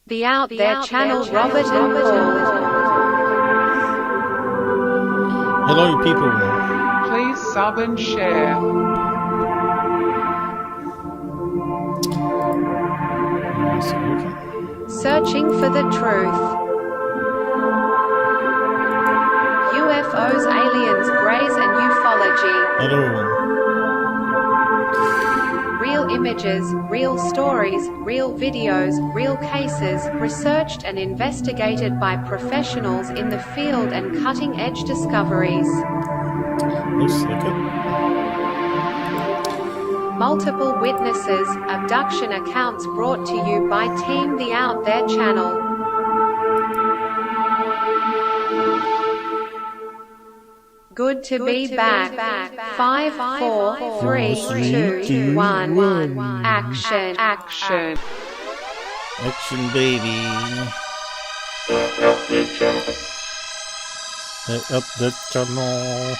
The Out There channel, Robert and Paul. Hello, people. Please sub and share. Searching for the truth. UFOs, aliens, greys and ufology. Hello. Real images, real stories, real videos, real cases, researched and investigated by professionals in the field and cutting-edge discoveries. Looks like it. Multiple witnesses, abduction accounts brought to you by Team The Out There channel. Good to be back. 5, 4, 3, 2, 1. Action. Action. Action, baby. Up the channel.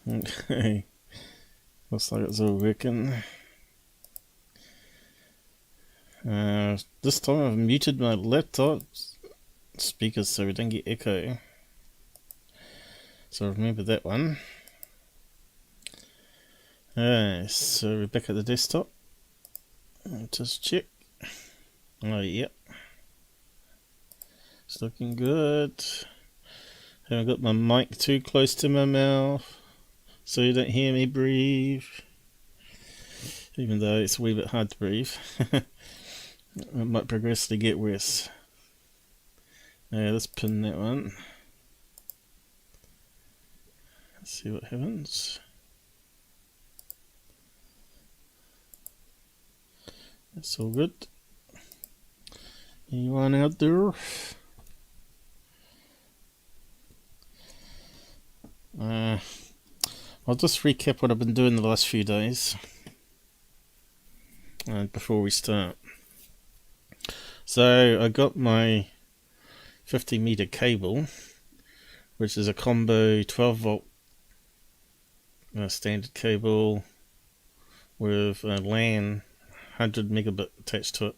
Okay. Looks like it's all working. This time I've muted my laptop speakers so we don't get echo. So remember that one. So we're back at the desktop. Just check. Oh, yep. It's looking good. Haven't got my mic too close to my mouth so you don't hear me breathe. Even though it's a wee bit hard to breathe. It might progressively get worse. Let's pin that one. Let's see what happens. That's all good. Anyone out there? I'll just recap what I've been doing the last few days before we start. So I got my 50 meter cable, which is a combo 12 volt standard cable with a LAN 100 megabit attached to it,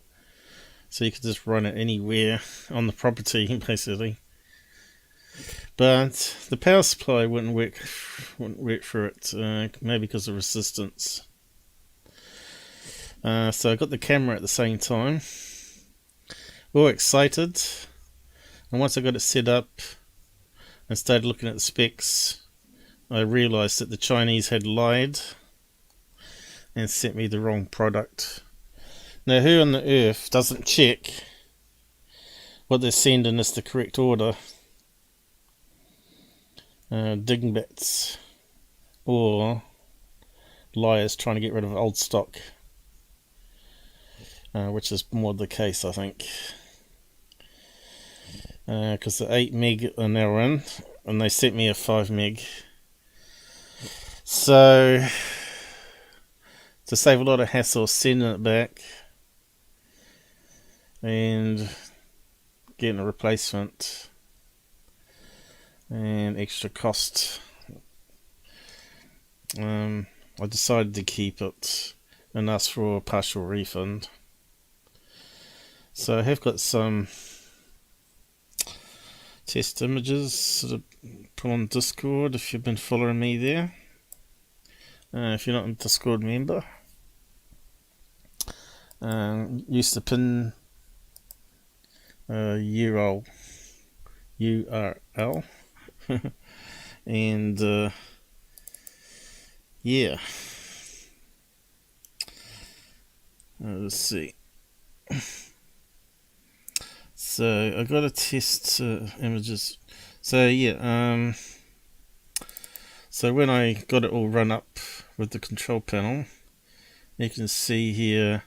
so you could just run it anywhere on the property basically. But the power supply wouldn't work for it, maybe because of resistance. So I got the camera at the same time, all excited. And once I got it set up and started looking at the specs, I realized that the Chinese had lied and sent me the wrong product. Now, who on the earth doesn't check what they're sending is the correct order? Dingbats or liars trying to get rid of old stock, which is more the case, I think. Because the 8 meg are now in, and they sent me a 5 meg. So, to save a lot of hassle sending it back and getting a replacement and extra cost, I decided to keep it and ask for a partial refund. So I have got some test images sort of put on Discord if you've been following me there. If you're not a Discord member, use the pin URL and yeah, let's see. So I got to test images. So yeah, so when I got it all run up with the control panel, you can see here,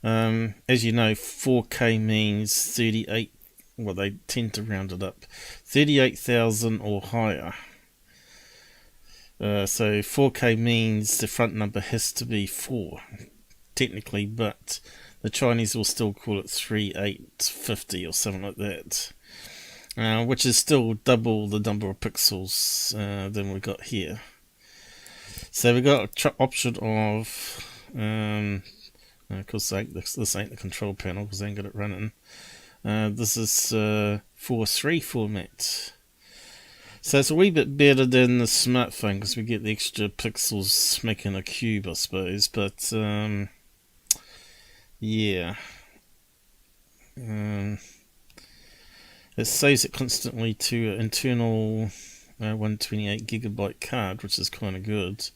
as you know, 4K means 38, well, they tend to round it up, 38,000 or higher. So 4K means the front number has to be 4 technically, but the Chinese will still call it 3850 or something like that, which is still double the number of pixels than we got here. So we got an option of because this ain't the control panel because I ain't got it running. This is 4:3 format. So it's a wee bit better than the smartphone because we get the extra pixels making a cube, I suppose. But yeah, it saves it constantly to an internal 128GB card, which is kind of good,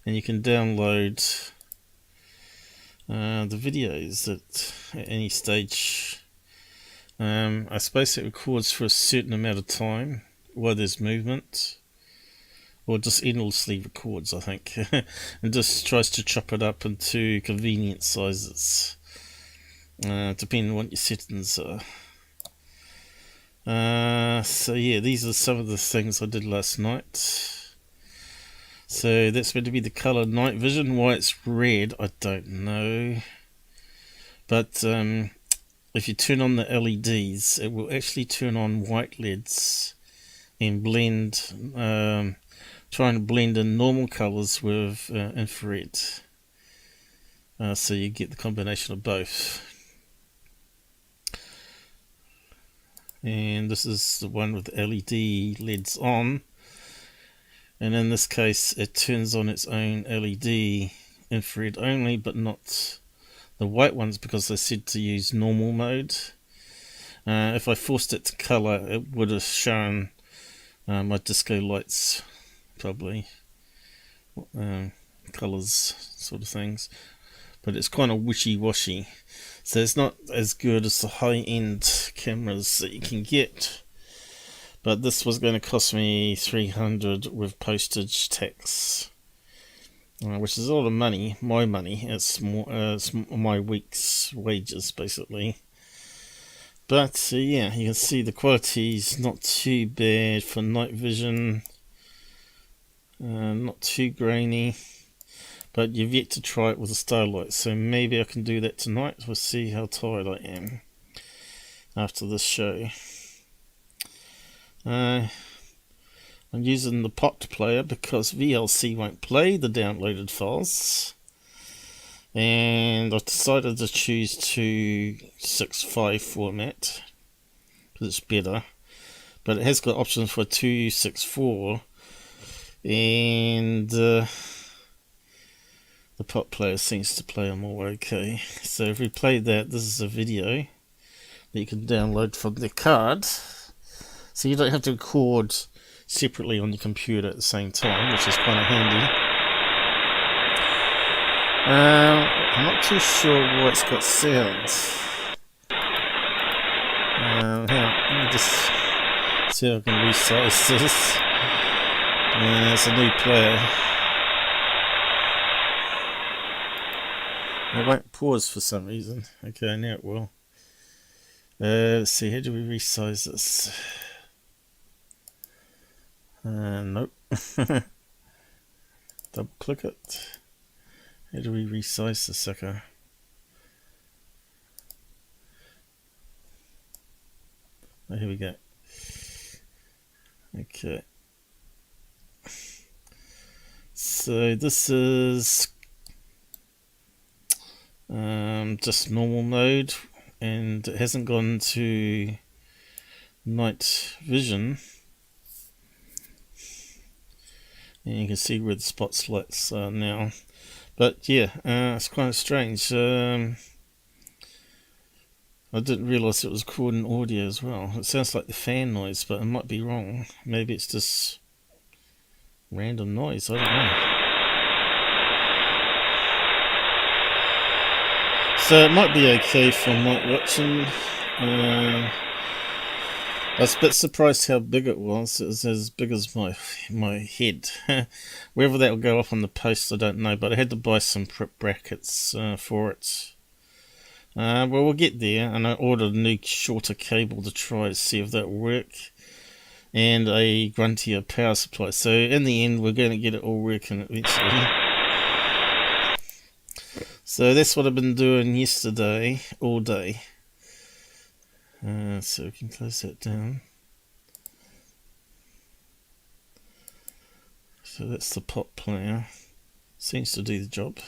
and you can download the videos at any stage. I suppose it records for a certain amount of time while there's movement, or just endlessly records, I think, and just tries to chop it up into convenient sizes, depending on what your settings are. So yeah, these are some of the things I did last night. So that's meant to be the colour night vision. Why it's red, I don't know. But if you turn on the LEDs, it will actually turn on white LEDs and blend, trying to blend in normal colours with infrared. So you get the combination of both. And this is the one with LED LEDs on. And in this case, it turns on its own LED infrared only, but not the white ones because they said to use normal mode. If I forced it to colour, it would have shown my disco lights, probably, colours, sort of things. But it's kind of wishy-washy. So it's not as good as the high-end cameras that you can get. But this was going to cost me $300 with postage tax, which is a lot of money. My money. It's my week's wages, basically. But yeah, you can see the quality's not too bad for night vision. Not too grainy. But you've yet to try it with a starlight, so maybe I can do that tonight. We'll see how tired I am after this show. I'm using the pot player because VLC won't play the downloaded files, and I decided to choose 265 format because it's better, but it has got options for 264, and the pot player seems to play them all okay. So if we play that, this is a video that you can download from the card. So you don't have to record separately on your computer at the same time, which is kind of handy. I'm not too sure why it's got sounds. Hang on, let me just see if I can resize this. It's a new player. It won't pause for some reason. Okay, now it will. Let's see, how do we resize this? Nope. Double click it. How do we resize the sucker? Oh, here we go. Okay. So this is just normal mode, and it hasn't gone to night vision. And you can see where the spotlights are now. But yeah, it's kind of strange. I didn't realise it was recording audio as well. It sounds like the fan noise, but I might be wrong. Maybe it's just random noise, I don't know. So it might be okay for night watching. I was a bit surprised how big it was. It was as big as my head. Whether that will go up on the post, I don't know. But I had to buy some brackets for it. Well, we'll get there. And I ordered a new shorter cable to try to see if that will work. And a gruntier power supply. So in the end, we're going to get it all working eventually. So that's what I've been doing yesterday, all day. So we can close that down. So that's the pot player. Seems to do the job.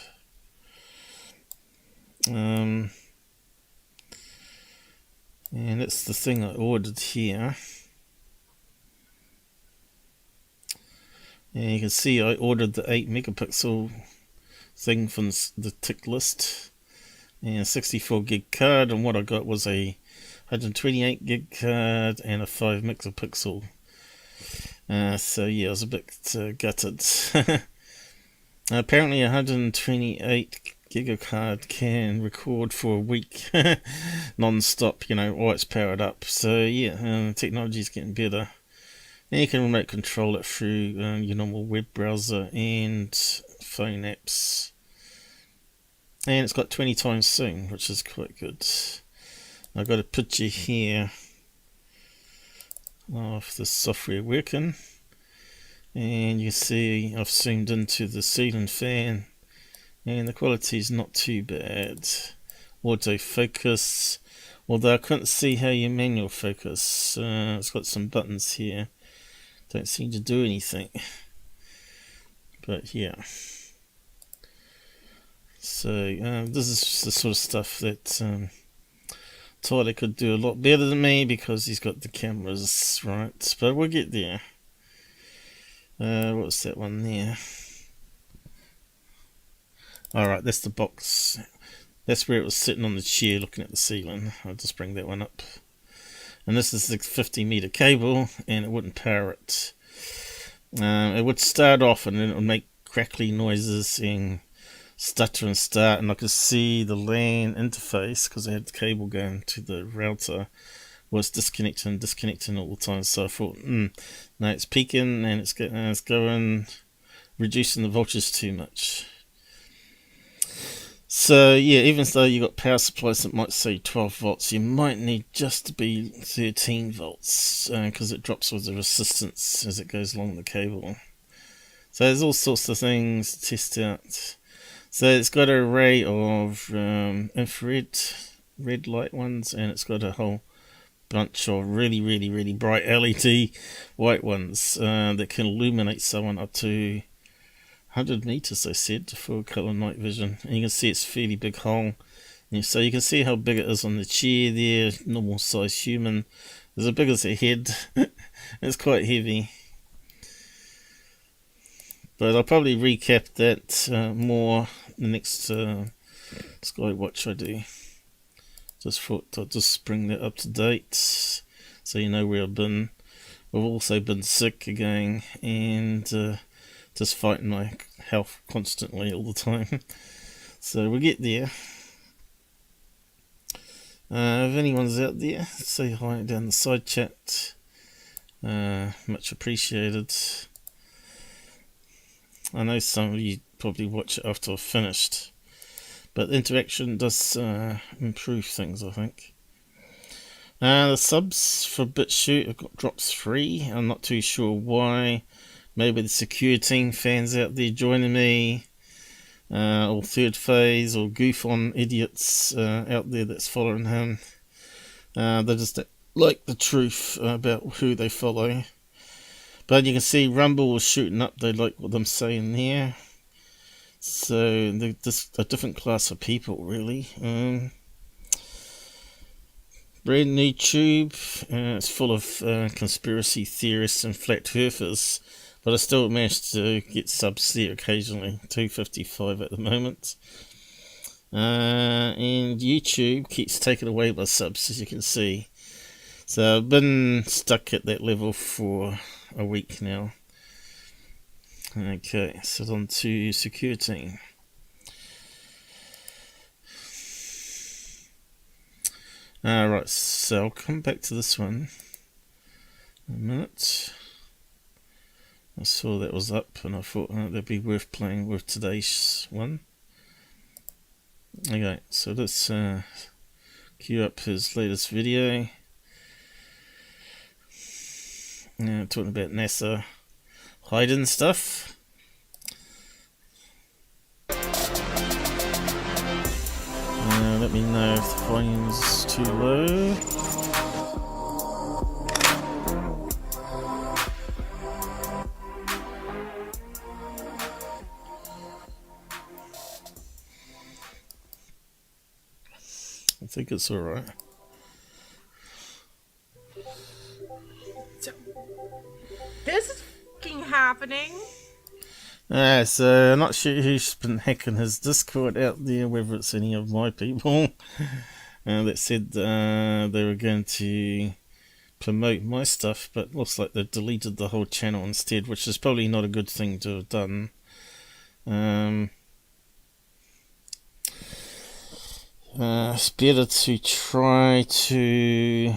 And that's the thing I ordered here. And you can see I ordered the 8 megapixel thing from the tick list, and 64 gig card, and what I got was a 128 gig card and a 5 megapixel. So yeah, I was a bit gutted. Apparently 128 gig card can record for a week non-stop, while it's powered up. So yeah, technology's getting better. And you can remote control it through your normal web browser and phone apps. And it's got 20 times zoom, which is quite good. I've got a picture here of the software working. And you see I've zoomed into the ceiling fan. And the quality is not too bad. Autofocus. Although I couldn't see how you manual focus. It's got some buttons here. Don't seem to do anything. But yeah. So this is the sort of stuff that Tyler could do a lot better than me, because he's got the cameras right. But we'll get there. What's that one there? Alright, that's the box. That's where it was sitting on the chair looking at the ceiling. I'll just bring that one up. And this is the 50-meter cable, and it wouldn't power it. It would start off and then it would make crackly noises and stutter and start, and I could see the LAN interface, because I had the cable going to the router, was disconnecting and disconnecting all the time. So I thought, no, it's peaking and it's going, reducing the voltage too much. So yeah, even though you got power supplies that might say 12 volts, you might need just to be 13 volts, because it drops with the resistance as it goes along the cable. So there's all sorts of things to test out. So it's got an array of infrared red light ones, and it's got a whole bunch of really bright LED white ones that can illuminate someone up to 100 meters, I said, for color night vision. And you can see it's a fairly big hole. And so you can see how big it is on the chair there, normal size human. It's as big as a head. It's quite heavy. But I'll probably recap that more the next Skywatch I do. Just thought I'd just bring that up to date, so you know where I've been. I've also been sick again, and just fighting my health constantly all the time. So we'll get there. If anyone's out there, say hi down the side chat. Much appreciated. I know some of you probably watch it after I've finished, but interaction does improve things, I think. The subs for BitChute have got drops 3. I'm not too sure why. Maybe the Secureteam fans out there joining me, or Third Phase, or Goof on idiots out there that's following him. They just like the truth about who they follow. But you can see Rumble was shooting up. They like what I'm saying there. So they're just a different class of people, really. Brand new tube. It's full of conspiracy theorists and flat earthers. But I still managed to get subs there occasionally. 255 at the moment. And YouTube keeps taking away my subs, as you can see. So I've been stuck at that level for a week now. Okay, so on to Secureteam. Alright, so I'll come back to this one in a minute. I saw that was up and I thought that'd be worth playing with today's one. Okay, so let's queue up his latest video. Talking about NASA hiding stuff. Let me know if the volume's too low. think it's alright. So, this is fucking happening. So I'm not sure who's been hacking his Discord out there, whether it's any of my people that said they were going to promote my stuff, but looks like they've deleted the whole channel instead, which is probably not a good thing to have done. It's better to try to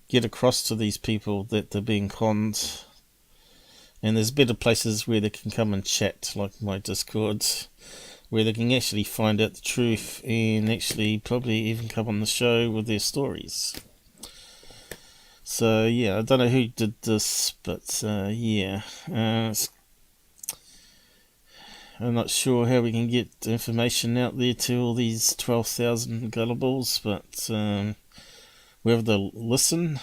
get across to these people that they're being conned. And there's better places where they can come and chat, like my Discord, where they can actually find out the truth and actually probably even come on the show with their stories. So yeah, I don't know who did this, but yeah. I'm not sure how we can get information out there to all these 12,000 gullibles, but whether they'll listen.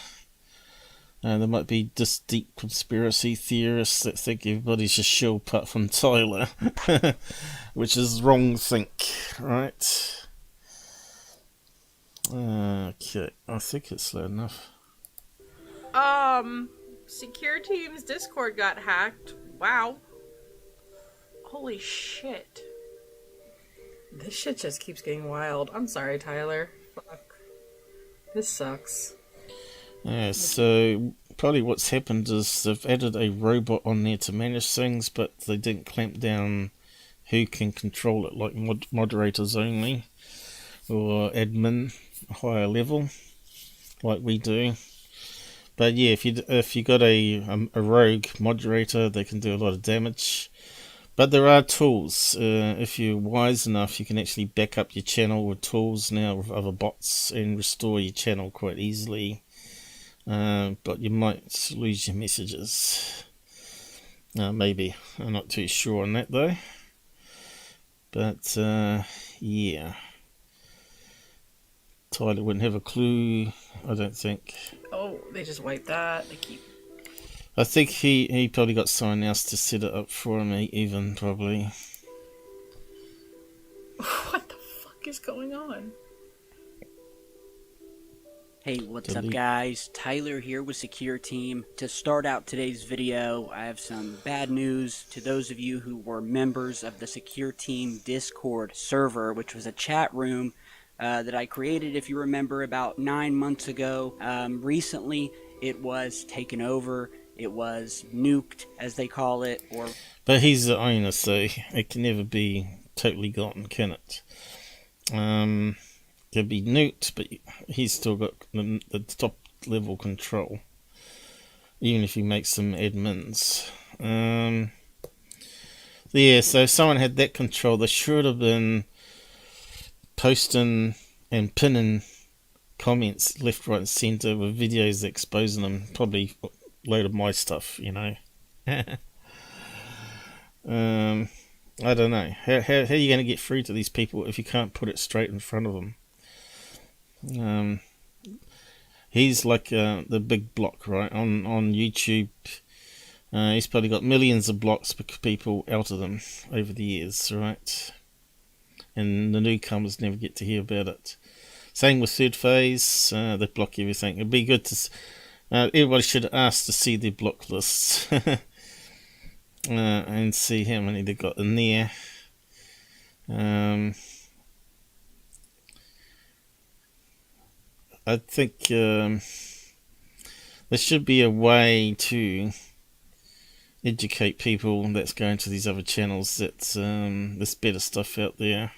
There might be just deep conspiracy theorists that think everybody's just shill apart from Tyler, which is wrong think, right? Okay, I think it's slow enough. Secureteam's Discord got hacked. Wow. Holy shit. This shit just keeps getting wild. I'm sorry, Tyler. Fuck. This sucks. Yeah, so probably what's happened is they've added a robot on there to manage things, but they didn't clamp down who can control it, like moderators only, or admin, higher level, like we do. But yeah, if you got a rogue moderator, they can do a lot of damage. But there are tools. If you're wise enough, you can actually back up your channel with tools now with other bots and restore your channel quite easily. But you might lose your messages. Maybe. I'm not too sure on that though. But yeah. Tyler wouldn't have a clue, I don't think. Oh, they just wiped that. They keep... I think he probably got someone else to set it up for him, even, probably. What the fuck is going on? Hey, what's up guys? Tyler here with Secureteam. To start out today's video, I have some bad news to those of you who were members of the Secureteam Discord server, which was a chat room that I created, if you remember, about 9 months ago. Recently, it was taken over. It was nuked, as they call it, or... But he's the owner, so it can never be totally gotten, can it? Could be nuked, but he's still got the top level control, even if he makes some admins. Yeah, so if someone had that control, they should have been posting and pinning comments left, right and centre with videos exposing them. Probably a load of my stuff, you know. I don't know. How are you going to get through to these people if you can't put it straight in front of them? He's like the big block, right, on YouTube. He's probably got millions of blocks for people out of them over the years, right? And the newcomers never get to hear about it. Same with Third Phase, they block everything. It'd be good to... everybody should ask to see their block lists and see how many they got in there. I think there should be a way to educate people that's going to these other channels that there's better stuff out there.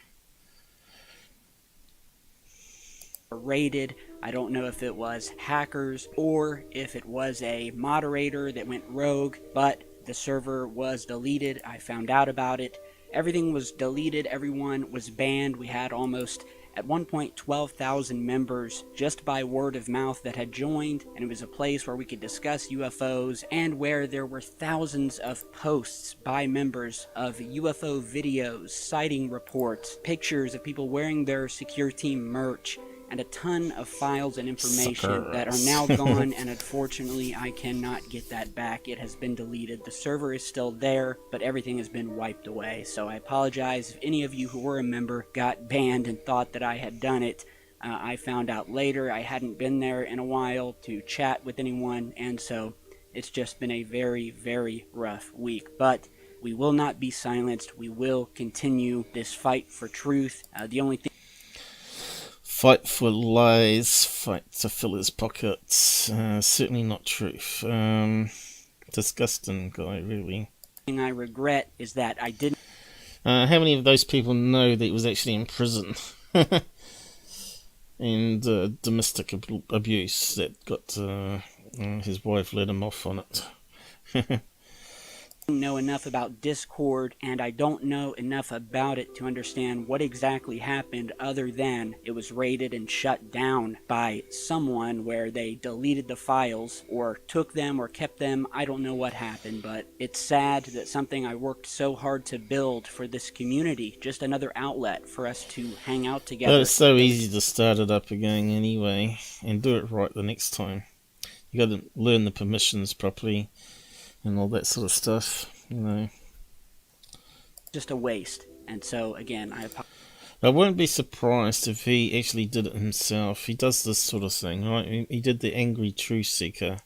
Raided. I don't know if it was hackers or if it was a moderator that went rogue, but the server was deleted. I found out about it. Everything was deleted. Everyone was banned. We had almost, at one point, 12,000 members just by word of mouth that had joined, and it was a place where we could discuss UFOs and where there were thousands of posts by members of UFO videos, sighting reports, pictures of people wearing their Secureteam merch, and a ton of files and information that are now gone, and unfortunately I cannot get that back. It has been deleted. The server is still there, but everything has been wiped away. So I apologize if any of you who were a member got banned and thought that I had done it. I found out later. I hadn't been there in a while to chat with anyone, and so it's just been a very, very rough week. But we will not be silenced. We will continue this fight for truth. The only thing... Fight for lies, fight to fill his pockets. Certainly not truth. Disgusting guy, really. thing I regret is that I didn't... How many of those people know that he was actually in prison? And domestic abuse that got his wife let him off on it. know enough about Discord, and I don't know enough about it to understand what exactly happened, other than it was raided and shut down by someone where they deleted the files or took them or kept them. I don't know what happened, but it's sad that something I worked so hard to build for this community, just another outlet for us to hang out together. But it's so easy to start it up again anyway, and do it right the next time. You got to learn the permissions properly and all that sort of stuff, you know. Just a waste. And so, again, I wouldn't be surprised if he actually did it himself. He does this sort of thing, right? He did the Angry Truth Seeker,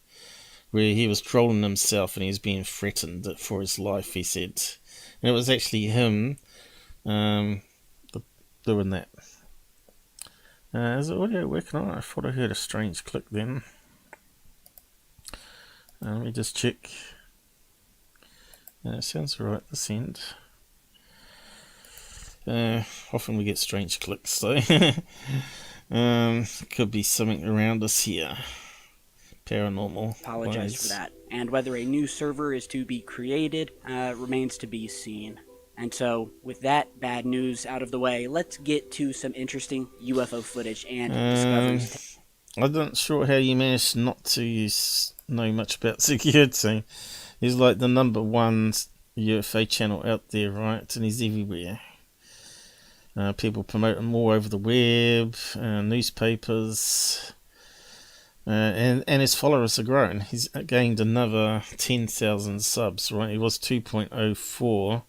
where he was trolling himself and he was being threatened for his life, he said. And it was actually him doing that. Is the audio working on? I thought I heard a strange click then. Let me just check. It sounds right this end. Often we get strange clicks though. Could be something around us here. Paranormal. Apologize for that. And whether a new server is to be created remains to be seen. And so, with that bad news out of the way, let's get to some interesting UFO footage and discoveries. I'm not sure how you managed not to know much about Secureteam. He's like the #1 UFO channel out there, right? And he's everywhere. People promote him all over the web, newspapers, and his followers are growing. He's gained another 10,000 subs, right? He was 2.04,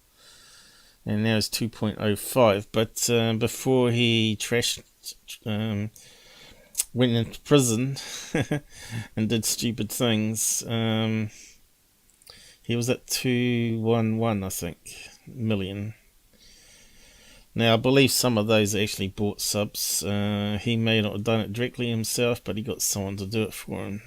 and now it's 2.05. But before he went into prison and did stupid things, he was at 211, I think, million. Now, I believe some of those actually bought subs. He may not have done it directly himself, but he got someone to do it for him.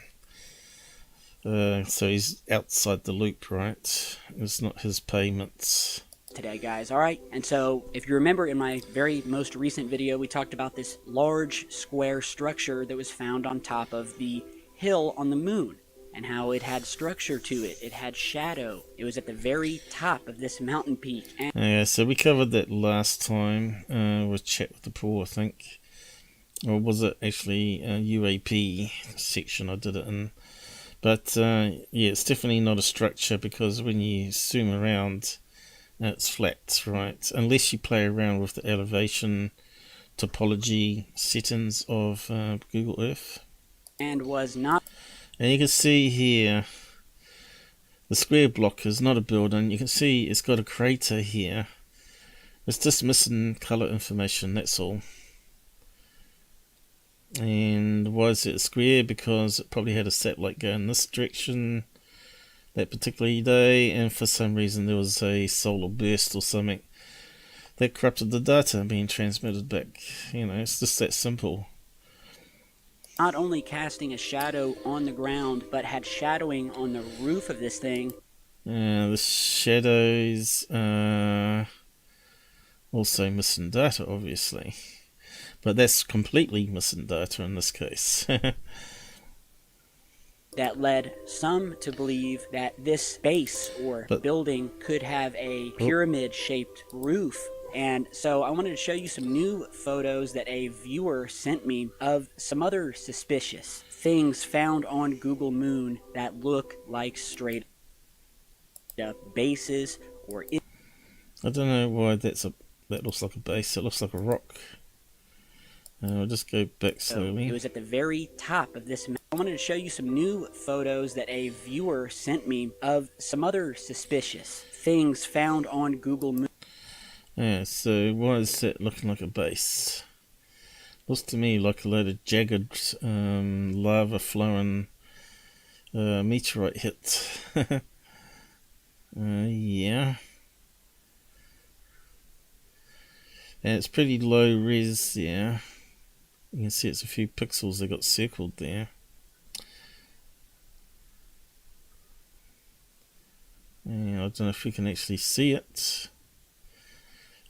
So he's outside the loop, right? It's not his payments. Today, guys. Alright, and so if you remember in my very most recent video, we talked about this large square structure that was found on top of the hill on the moon, and how it had structure to it. It had shadow. It was at the very top of this mountain peak. And yeah, so we covered that last time with Chat with the Poor, I think. Or was it actually a UAP section I did it in? But yeah, it's definitely not a structure, because when you zoom around, it's flat, right? Unless you play around with the elevation topology settings of Google Earth. and was not... And you can see here, the square block is not a building. You can see it's got a crater here. It's just missing colour information, that's all. And why is it a square? Because it probably had a satellite going this direction that particular day, and for some reason there was a solar burst or something that corrupted the data being transmitted back. You know, it's just that simple. Not only casting a shadow on the ground, but had shadowing on the roof of this thing. The shadows also missing data, obviously. But that's completely missing data in this case. That led some to believe that this base or building could have a pyramid-shaped roof. And so I wanted to show you some new photos that a viewer sent me of some other suspicious things found on Google Moon that look like straight up bases or... I don't know why that looks like a base. It looks like a rock. I'll just go back slowly. It was at the very top of this. I wanted to show you some new photos that a viewer sent me of some other suspicious things found on Google Moon. Yeah, so why is that looking like a base? Looks to me like a load of jagged lava flowing meteorite hit. Yeah. And it's pretty low res, yeah. You can see it's a few pixels they got circled there. Yeah, I don't know if we can actually see it.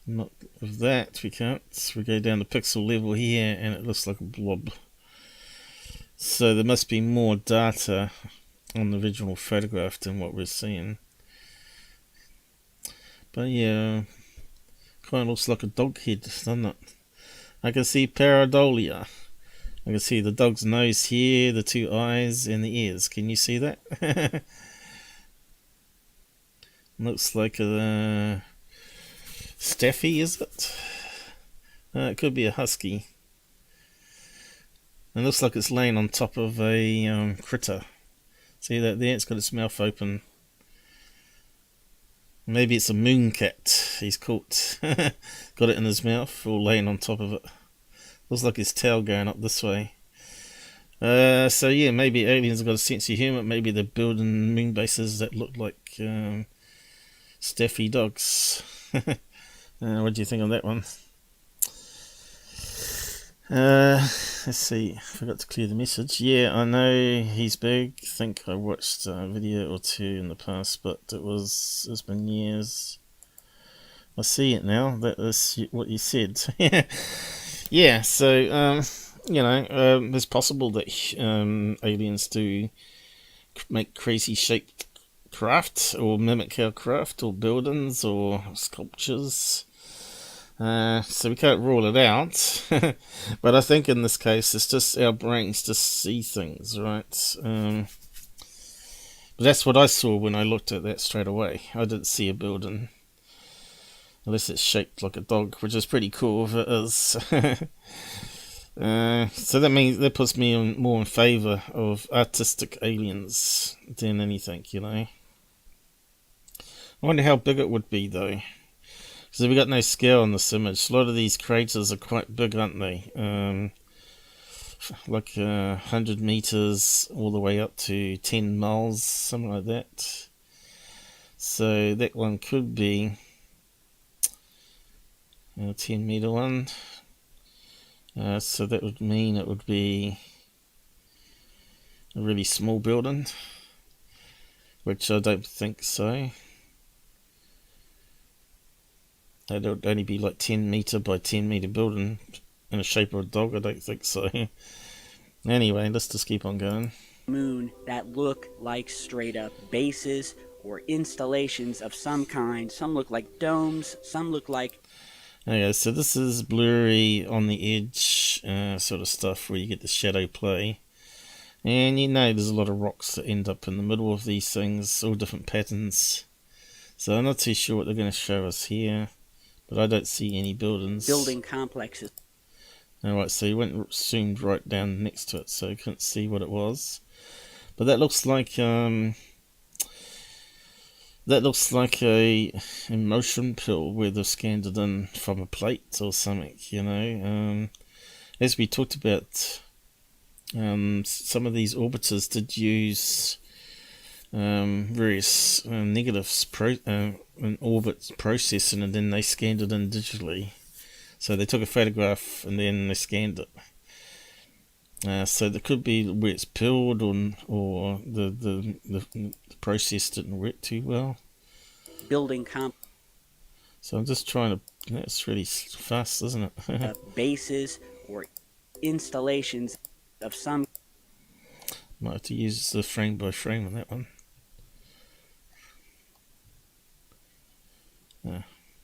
Not with that, we can't. We go down to pixel level here and it looks like a blob. So there must be more data on the original photograph than what we're seeing. But yeah, kind of looks like a dog head, doesn't it? I can see pareidolia. I can see the dog's nose here, the two eyes, and the ears. Can you see that? Looks like a staffy, is it? It could be a husky. It looks like it's laying on top of a critter. See that there? It's got its mouth open. Maybe it's a mooncat he's caught. Got it in his mouth, or laying on top of it. Looks like his tail going up this way. So yeah, maybe aliens have got a sense of humour. Maybe they're building moon bases that look like staffy dogs. What do you think of that one? Let's see. I forgot to clear the message. Yeah, I know he's big. I think I watched a video or two in the past, but it's been years. I see it now. That is what you said. Yeah. So it's possible that aliens do make crazy shaped craft, or mimic our craft, or buildings, or sculptures. So we can't rule it out. But I think in this case it's just our brains just see things, right? But that's what I saw when I looked at that straight away. I didn't see a building, unless it's shaped like a dog, which is pretty cool if it is. So that puts me more in favour of artistic aliens than anything, you know. I wonder how big it would be though. Because we got no scale on this image. A lot of these craters are quite big, aren't they? Like 100 meters all the way up to 10 miles, something like that. So that one could be a 10 meter one. So that would mean it would be a really small building, which I don't think so. It would only be like 10 meter by 10 meter building in the shape of a dog. I don't think so. Anyway, let's just keep on going. Moon that look like straight up bases or installations of some kind. Some look like domes, some look like... Okay, so this is blurry on the edge sort of stuff where you get the shadow play. And you know there's a lot of rocks that end up in the middle of these things, all different patterns. So I'm not too sure what they're going to show us here. But I don't see any buildings. Building complexes. Alright, so you went zoomed right down next to it, so you couldn't see what it was. But that looks like a motion pill where they've scanned it in from a plate or something, you know. As we talked about, some of these orbiters did use various negatives in orbit processing, and then they scanned it in digitally. So they took a photograph and then they scanned it. So there could be where it's pilled, or the process didn't work too well. Building So I'm just trying to. That's really fast, isn't it? bases or installations of some... Might have to use the frame by frame on that one.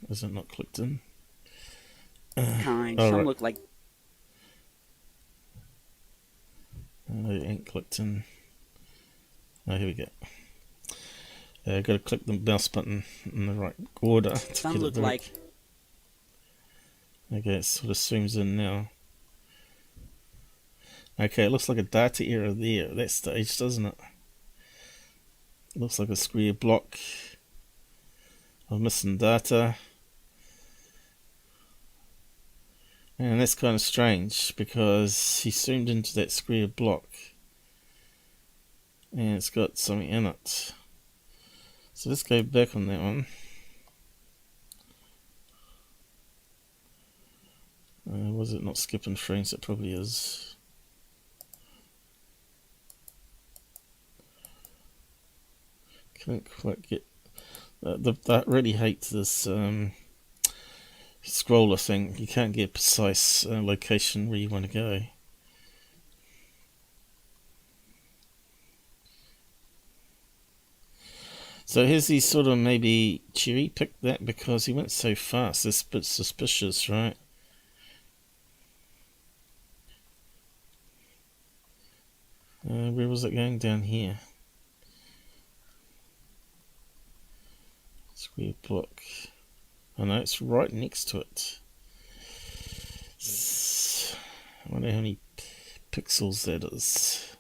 Is it not clicked in? kind. Oh, Some right. look like... It ain't clicked in. Oh, here we go. Got to click the mouse button in the right order. Some look like... Okay, it sort of zooms in now. Okay, it looks like a data error there at that stage, doesn't it? It looks like a square block of missing data. And that's kind of strange because he zoomed into that square block and it's got something in it. So let's go back on that one. Was it not skipping frames? It probably is. Can't quite get... I really hate this scroller thing. You can't get a precise location where you want to go. So has he sort of maybe cherry picked that because he went so fast? That's a bit suspicious, right? Where was it going? Down here. Square block. Oh no, it's right next to it. I wonder how many pixels that is.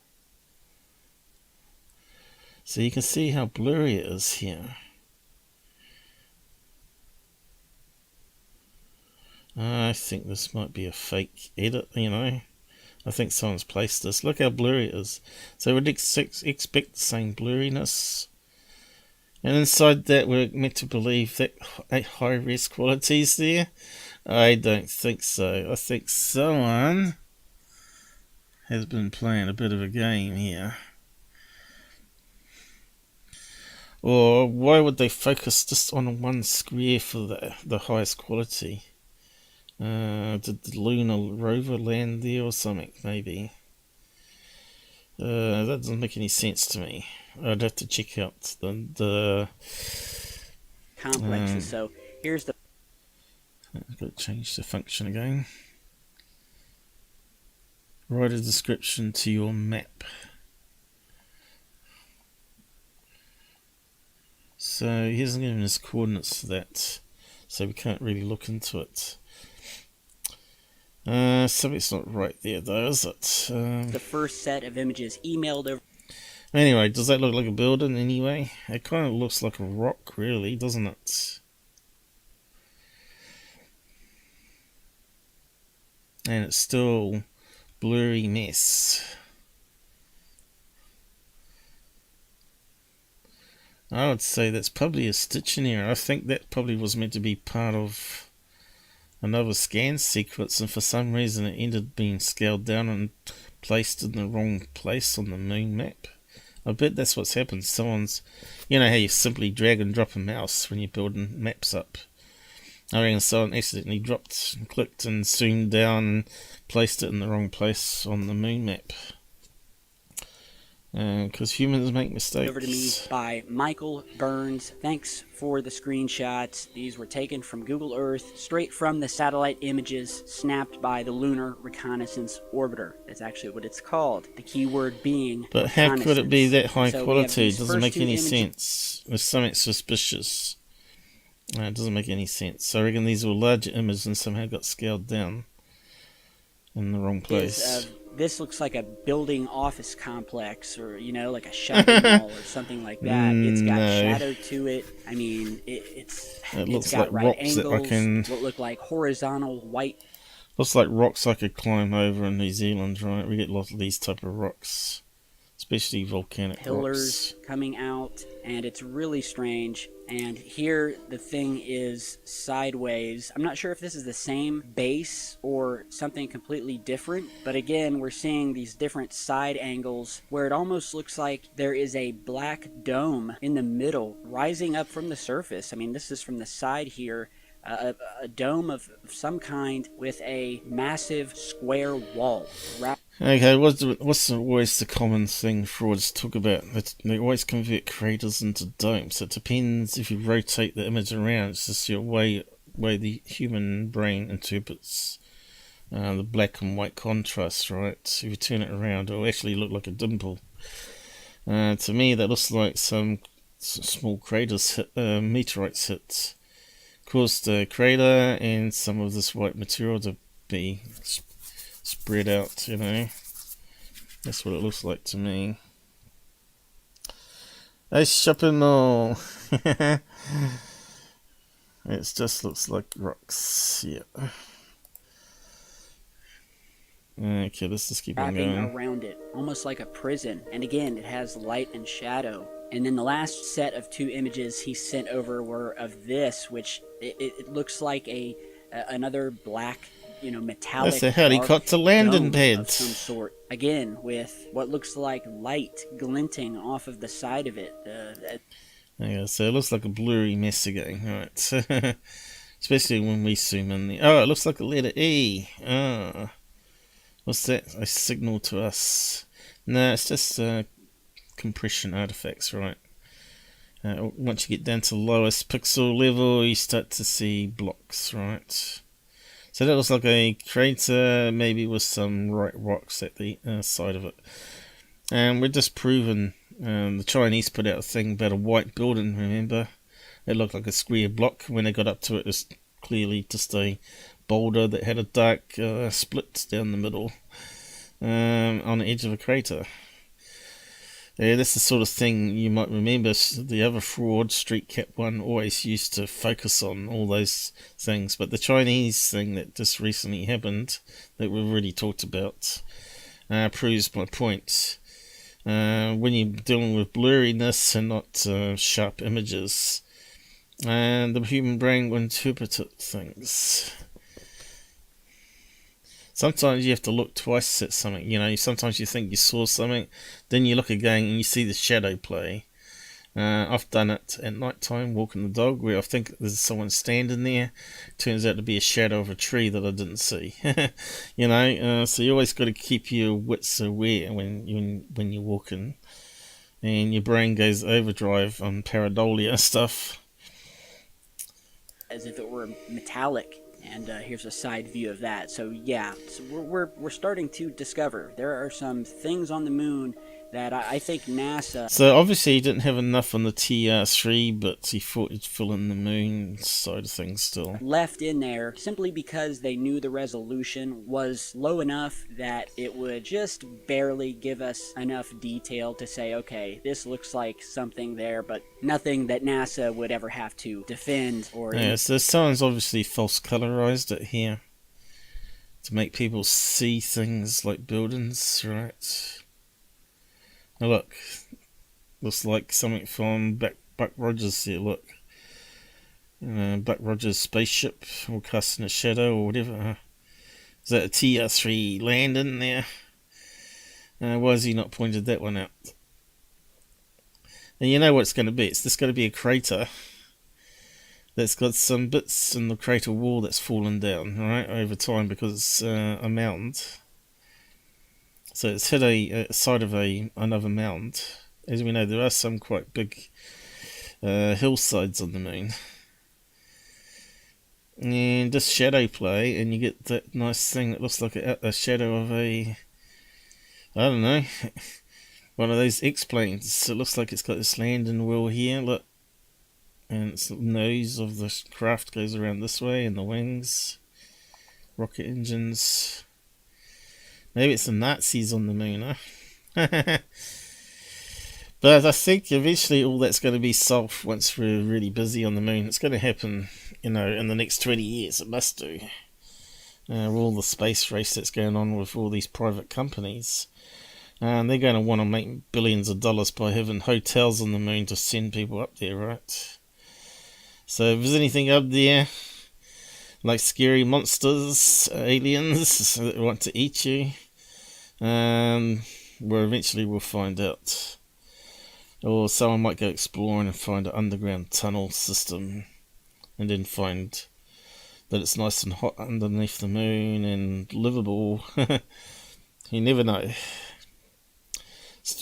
So you can see how blurry it is here. I think this might be a fake edit, you know. I think someone's placed this. Look how blurry it is. So we'd expect the same blurriness. And inside that we're meant to believe that high-res quality is there. I don't think so. I think someone has been playing a bit of a game here. Or why would they focus just on one square for the highest quality? Did the lunar rover land there or something, maybe? That doesn't make any sense to me. I'd have to check out the complexes. So here's the... I've got to change the function again. Write a description to your map. So he hasn't given us coordinates for that, so we can't really look into it. Something's not right there though, is it? The first set of images emailed over. Anyway, does that look like a building anyway? It kind of looks like a rock, really, doesn't it? And it's still blurry mess. I would say that's probably a stitching error. I think that probably was meant to be part of another scan sequence, and for some reason it ended up being scaled down and placed in the wrong place on the moon map. I bet that's what's happened. Someone's, you know how you simply drag and drop a mouse when you're building maps up. I reckon someone accidentally dropped and clicked and zoomed down and placed it in the wrong place on the moon map. Because humans make mistakes. Over to me by Michael Burns. Thanks for the screenshots. These were taken from Google Earth, straight from the satellite images snapped by the Lunar Reconnaissance Orbiter. That's actually what it's called. The keyword being But how could it be that high so quality? It doesn't make any images. sense. There's something suspicious. It doesn't make any sense. So I reckon these were larger images and somehow got scaled down in the wrong place. This looks like a building office complex, or, you know, like a shopping mall or something like that. It's got shadow to it. I mean, it's looks got like right rocks angles. that I can... What look like horizontal white. Looks like rocks I could climb over in New Zealand, right? We get lots of these type of rocks, especially volcanic pillars rocks. Coming out, and it's really strange. And here the thing is sideways. I'm not sure if this is the same base or something completely different, but again, we're seeing these different side angles where it almost looks like there is a black dome in the middle rising up from the surface. I mean, this is from the side here. A dome of some kind with a massive square wall. Okay, what's always the common thing frauds talk about? They always convert craters into domes. It depends if you rotate the image around. It's just your way the human brain interprets the black and white contrast, right? If you turn it around, it'll actually look like a dimple. To me, that looks like some small craters meteorites hit. Caused a crater and some of this white material to be spread out, you know. That's what it looks like to me. A shopping mall. It just looks like rocks, yeah. Okay, let's just keep on wrapping going. around it, almost like a prison. And again, it has light and shadow. And then the last set of 2 images he sent over were of this, which it looks like another black, metallic That's a helicopter dark landing dome pad. of some sort. Again, with what looks like light glinting off of the side of it. Yeah, so it looks like a blurry mess again, right? Especially when we zoom in there. Oh, it looks like a letter E. Ah. What's that? A signal to us. No, it's just compression artifacts, right? Once you get down to the lowest pixel level, you start to see blocks, right? So that looks like a crater, maybe with some rocks at the side of it. And we're just proving, the Chinese put out a thing about a white building, remember? It looked like a square block. When they got up to it, it was clearly just a boulder that had a dark split down the middle on the edge of a crater. Yeah, that's the sort of thing you might remember. The other fraud, Street Cat 1, always used to focus on all those things. But the Chinese thing that just recently happened, that we've already talked about, proves my point. When you're dealing with blurriness and not sharp images, and the human brain will interpret things. Sometimes you have to look twice at something, sometimes you think you saw something, then you look again and you see the shadow play. I've done it at night time, walking the dog, where I think there's someone standing there. Turns out to be a shadow of a tree that I didn't see. So you always got to keep your wits aware when you're walking. And your brain goes overdrive on pareidolia stuff. As if it were metallic. And here's a side view of that. So yeah, we're starting to discover there are some things on the moon that I think NASA... So obviously he didn't have enough on the TR3, but he thought he'd fill in the moon side of things still. ...left in there simply because they knew the resolution was low enough that it would just barely give us enough detail to say, okay, this looks like something there, but nothing that NASA would ever have to defend or... Yeah, so someone's obviously false colorized it here to make people see things like buildings, right? Now look, looks like something from Buck Rogers here, look. Buck Rogers' spaceship, all casting a shadow or whatever. Is that a TR3 landing there? Why has he not pointed that one out? And you know what it's going to be. It's just going to be a crater that's got some bits in the crater wall that's fallen down, right, over time because it's a mound. So it's hit a side of another mound. As we know, there are some quite big hillsides on the moon. And just shadow play, and you get that nice thing that looks like a shadow of I don't know, one of those X-planes. It looks like it's got this landing wheel here, look. And its nose of the craft goes around this way, and the wings. Rocket engines. Maybe it's the Nazis on the moon, huh? But I think eventually all that's going to be solved once we're really busy on the moon. It's going to happen, in the next 20 years. It must do. With all the space race that's going on with all these private companies. And they're going to want to make billions of dollars by having hotels on the moon to send people up there, right? So if there's anything up there, like scary monsters, aliens that want to eat you, well, eventually we'll find out. Or someone might go exploring and find an underground tunnel system, and then find that it's nice and hot underneath the moon and livable. You never know.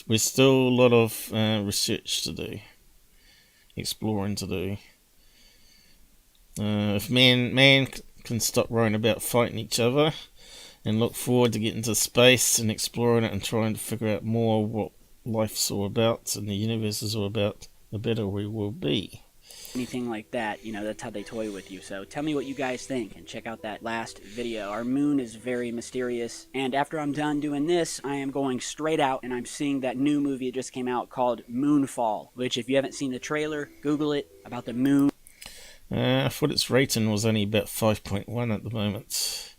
There's still a lot of research to do, exploring to do. If man can stop worrying about fighting each other and look forward to getting to space and exploring it and trying to figure out more what life's all about and the universe is all about, the better we will be. Anything like that, that's how they toy with you. So tell me what you guys think and check out that last video. Our moon is very mysterious, and after I'm done doing this, I am going straight out and I'm seeing that new movie that just came out called Moonfall, which if you haven't seen the trailer, Google it, about the moon. I thought its rating was only about 5.1 at the moment.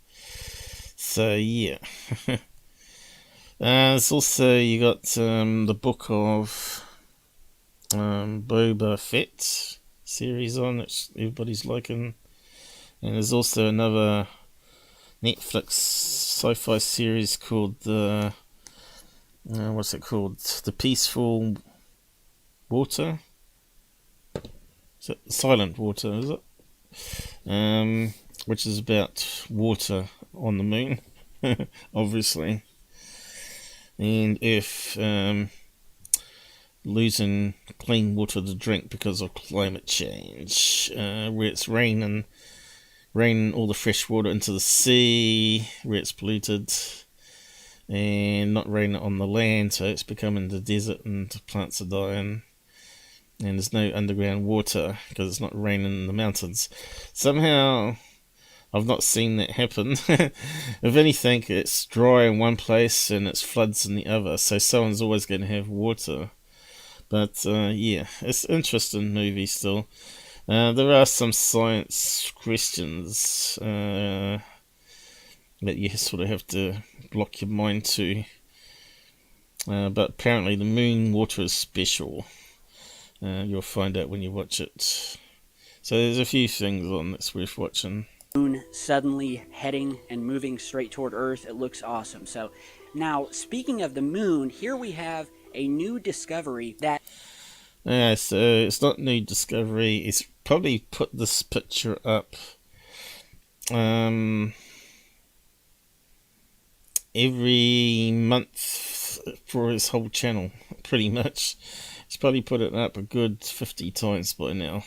So So yeah. There's also, you got the book of Boba Fett series on, which everybody's liking. And there's also another Netflix sci-fi series called the what's it called? The Peaceful Water. Is it Silent Water? Is it? Which is about water on the moon, obviously, and Earth losing clean water to drink because of climate change, where it's raining all the fresh water into the sea, where it's polluted, and not raining on the land, so it's becoming the desert and the plants are dying, and there's no underground water because it's not raining in the mountains. Somehow I've not seen that happen. If anything, it's dry in one place and it's floods in the other, so someone's always going to have water. But yeah, it's an interesting movie still. There are some science questions that you sort of have to block your mind to. But apparently the moon water is special. You'll find out when you watch it. So there's a few things on that's worth watching. Moon suddenly heading and moving straight toward Earth. It looks awesome. So now, speaking of the moon, here we have a new discovery that... Yeah, so it's not new discovery. It's probably put this picture up every month for his whole channel, pretty much. He's probably put it up a good 50 times by now.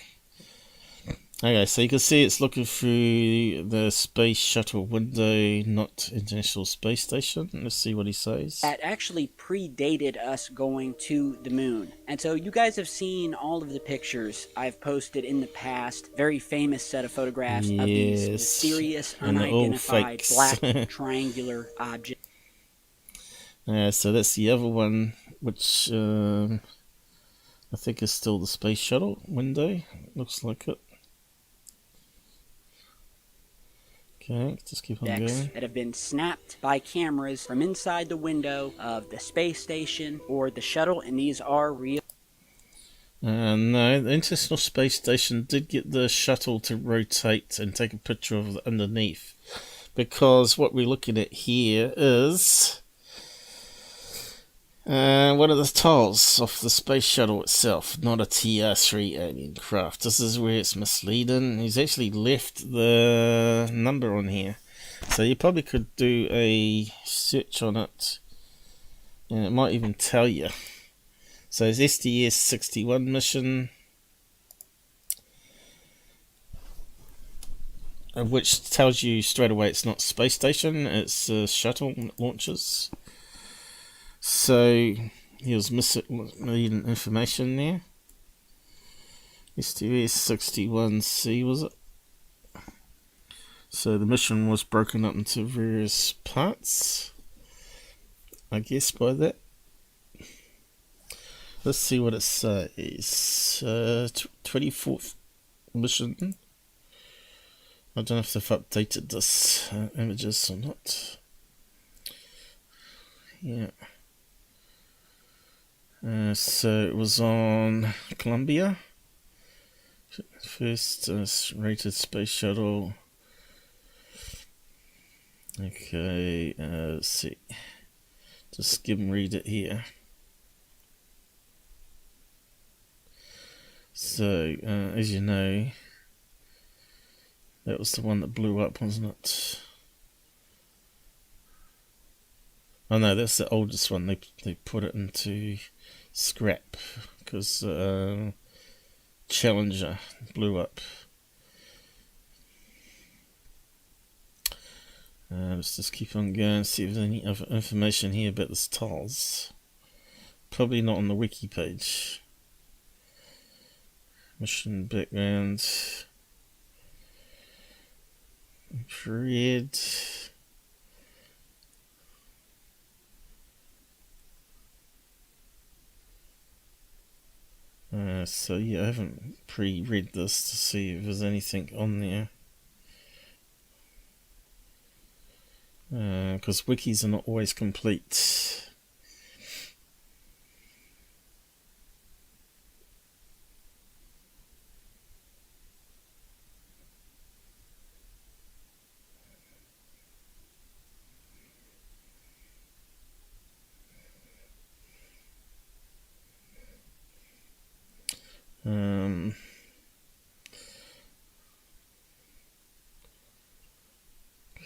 Okay, so you can see it's looking through the space shuttle window, not International Space Station. Let's see what he says. That actually predated us going to the moon. And so you guys have seen all of the pictures I've posted in the past. Very famous set of photographs of these mysterious, unidentified, black, triangular objects. So that's the other one, which I think is still the space shuttle window. Looks like it. Okay, just keep on going. That have been snapped by cameras from inside the window of the space station or the shuttle, and these are real. No, the International Space Station did get the shuttle to rotate and take a picture of it underneath, because what we're looking at here is one of the tiles off the space shuttle itself, not a TR3 alien craft. This is where it's misleading. He's actually left the number on here, so you probably could do a search on it and it might even tell you. So it's STS-61 mission, which tells you straight away it's not space station, it's shuttle launches. So he was misleading information there. STS-61C, was it? So the mission was broken up into various parts, I guess, by that. Let's see what it says. 24th mission. I don't know if they've updated this images or not. Yeah. So it was on Columbia. First rated space shuttle. Okay, let's see. Just skim read it here. So, as you know, that was the one that blew up, wasn't it? Oh no, that's the oldest one. They put it into scrap because Challenger blew up. Let's just keep on going, see if there's any other information here about the tiles. Probably not on the wiki page. Mission background. Period. So yeah, I haven't pre-read this to see if there's anything on there. because wikis are not always complete.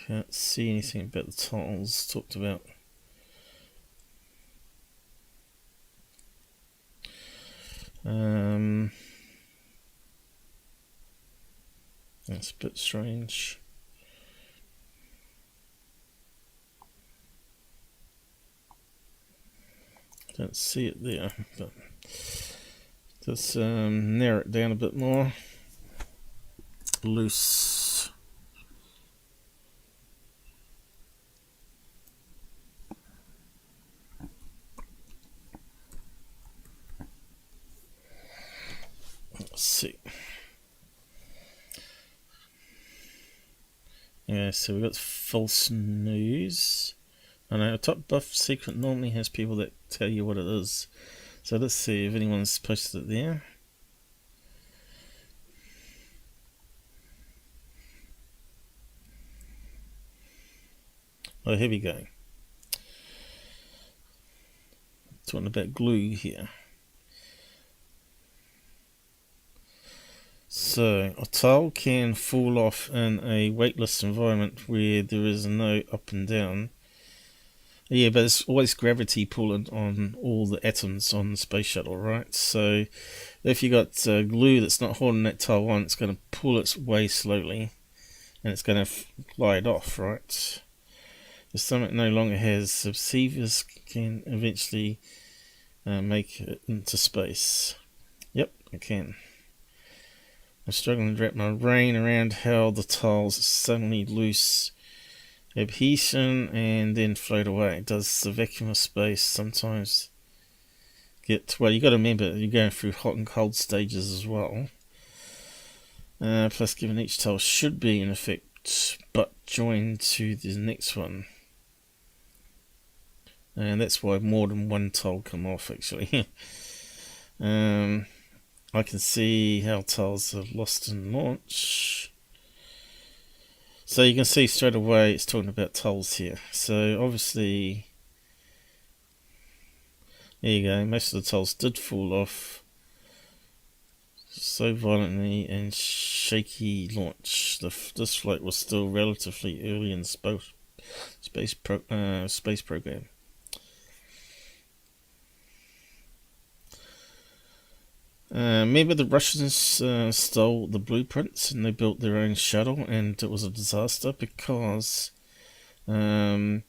Can't see anything about the tiles talked about. That's a bit strange. Don't see it there, but let's narrow it down a bit more. Loose. Let's see. Yeah, so we've got false news. I know a top buff secret normally has people that tell you what it is. So let's see if anyone's posted it there. Oh, here we go. Talking about glue here. So, a tile can fall off in a weightless environment where there is no up and down. Yeah, but it's always gravity pulling on all the atoms on the space shuttle, right? So, if you got glue that's not holding that tile on, it's going to pull its way slowly, and it's going to glide off, right? If something no longer has subsievers, can eventually make it into space. Yep, it can. I'm struggling to wrap my brain around how the tiles suddenly lose adhesion and then float away. Does the vacuum of space sometimes get... Well, you got to remember you're going through hot and cold stages as well. Plus, given each tile should be in effect but joined to the next one. And that's why more than one tile come off, actually. I can see how tiles are lost in launch. So you can see straight away it's talking about tiles here. So obviously, there you go, most of the tiles did fall off so violently and shaky launch. This flight was still relatively early in the space program. Remember the Russians stole the blueprints and they built their own shuttle, and it was a disaster because at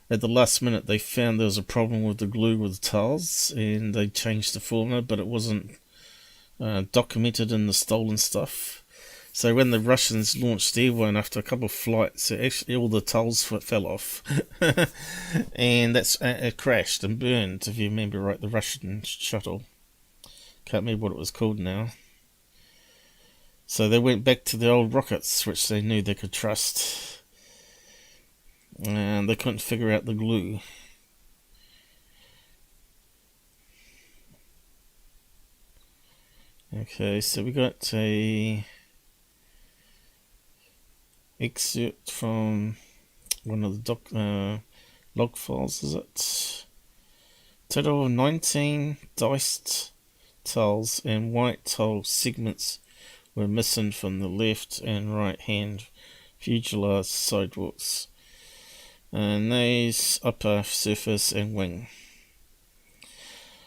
the last minute they found there was a problem with the glue with the tiles, and they changed the formula, but it wasn't documented in the stolen stuff. So when the Russians launched their one after a couple of flights, actually all the tiles fell off, and it crashed and burned. If you remember right, the Russian shuttle. Can't remember what it was called now. So they went back to the old rockets, which they knew they could trust, and they couldn't figure out the glue. Okay, so we got a excerpt from one of the log files, is it? Total of 19 diced tiles and white tile segments were missing from the left and right hand fuselage sidewalks, and nose, upper surface and wing.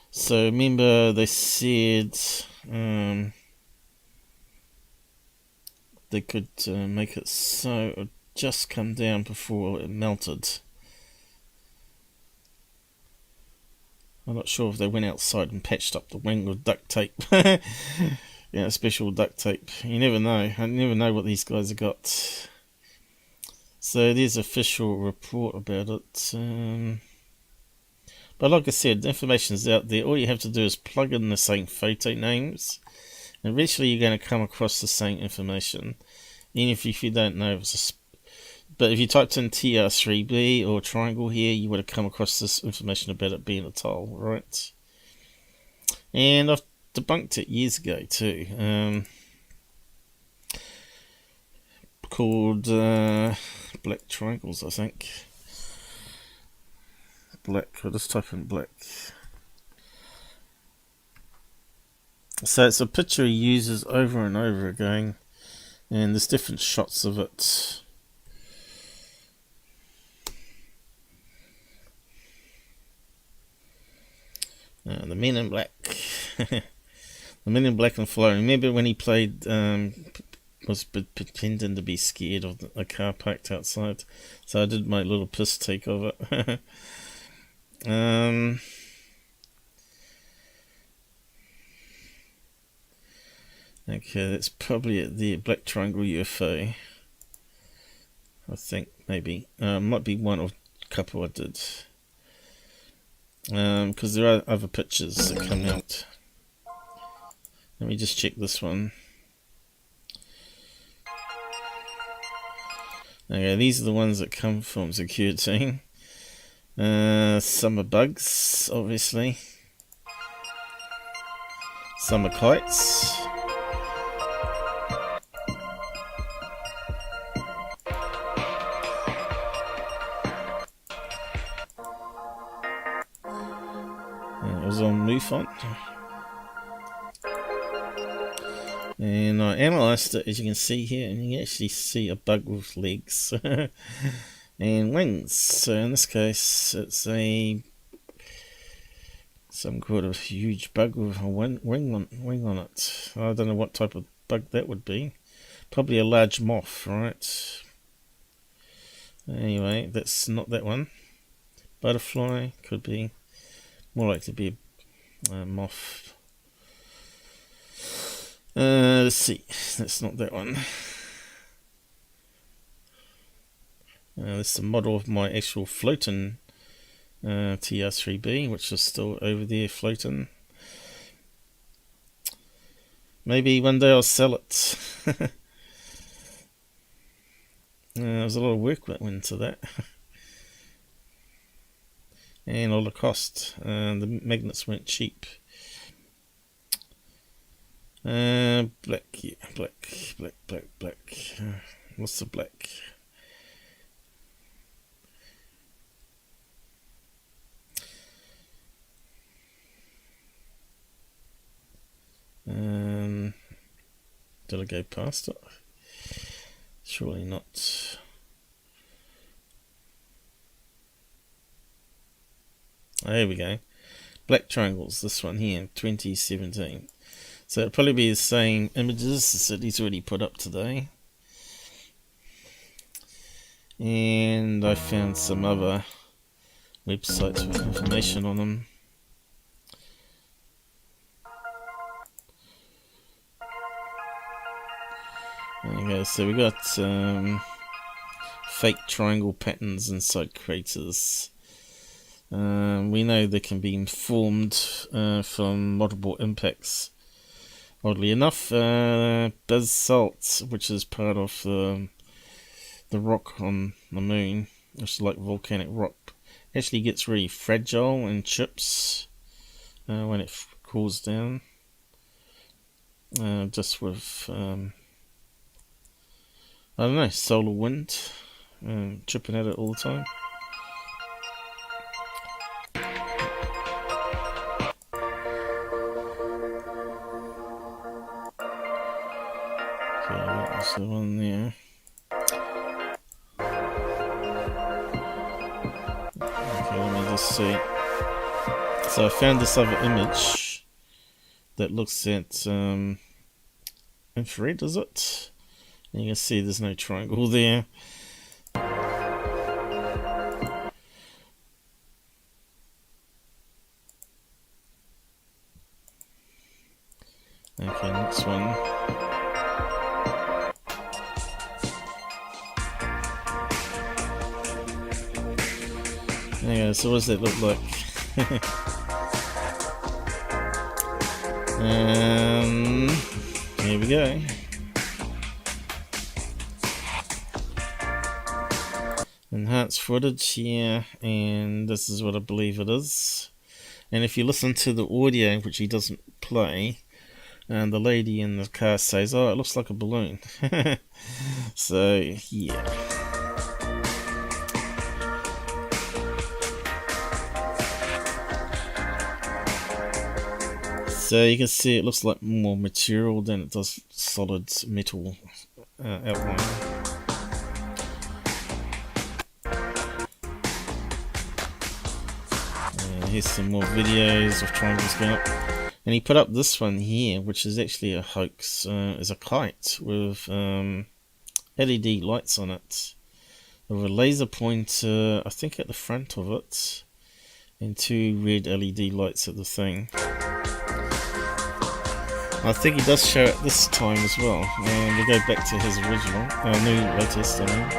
So remember they said they could make it so it just come down before it melted. I'm not sure if they went outside and patched up the wing with duct tape. Yeah, special duct tape. You never know. I never know what these guys have got. So there's official report about it. But like I said, the information's out there. All you have to do is plug in the same photo names, and eventually you're going to come across the same information. Even if you don't know if it's But if you typed in TR3b or triangle here, you would have come across this information about it being a tile, right? And I've debunked it years ago too. Called black triangles, I think. Black, I'll just type in black. So it's a picture he uses over and over again, and there's different shots of it. The Men in Black. The Men in Black and Fly. Remember when he played, was pretending to be scared of a car parked outside? So I did my little piss take of it. Okay, that's probably at the Black Triangle UFO. I think, maybe. Might be one or a couple I did. Because there are other pictures that come out. Let me just check this one. Okay, these are the ones that come from Secureteam. Some are bugs, obviously. Some are kites. It was on MUFON. And I analysed it, as you can see here, and you can actually see a bug with legs and wings. So in this case, it's some kind of huge bug with a wing on it. I don't know what type of bug that would be. Probably a large moth, right? Anyway, that's not that one. Butterfly could be. More likely to be a moth. Let's see. That's not that one. This is the model of my actual floating TR3b, which is still over there floating. Maybe one day I'll sell it. There's a lot of work that went into that. And all the cost. The magnets weren't cheap. Black, yeah, black. What's the black? Did I go past it? Surely not. There we go. Black triangles, this one here, 2017. So it'll probably be the same images that he's already put up today. And I found some other websites with information on them. There you go, so we got fake triangle patterns inside craters. We know they can be formed from multiple impacts. Oddly enough, basalt, which is part of the rock on the moon, which is like volcanic rock, actually gets really fragile and chips when it cools down. Just with, I don't know, solar wind chipping at it all the time. Okay, that's the one there. Okay, let me just see. So I found this other image that looks at infrared, is it? And you can see there's no triangle there. Okay, next one. Yeah, so what does that look like? Here we go. Enhanced footage here, and this is what I believe it is. And if you listen to the audio, which he doesn't play, and the lady in the car says, "Oh, it looks like a balloon." So yeah. So you can see it looks like more material than it does solid metal outline. Here's some more videos of triangles going up. And he put up this one here, which is actually a hoax. It's a kite with LED lights on it, with a laser pointer, I think, at the front of it, and 2 red LED lights at the thing. I think he does show it this time as well, and we'll go back to his original, new latest, I mean.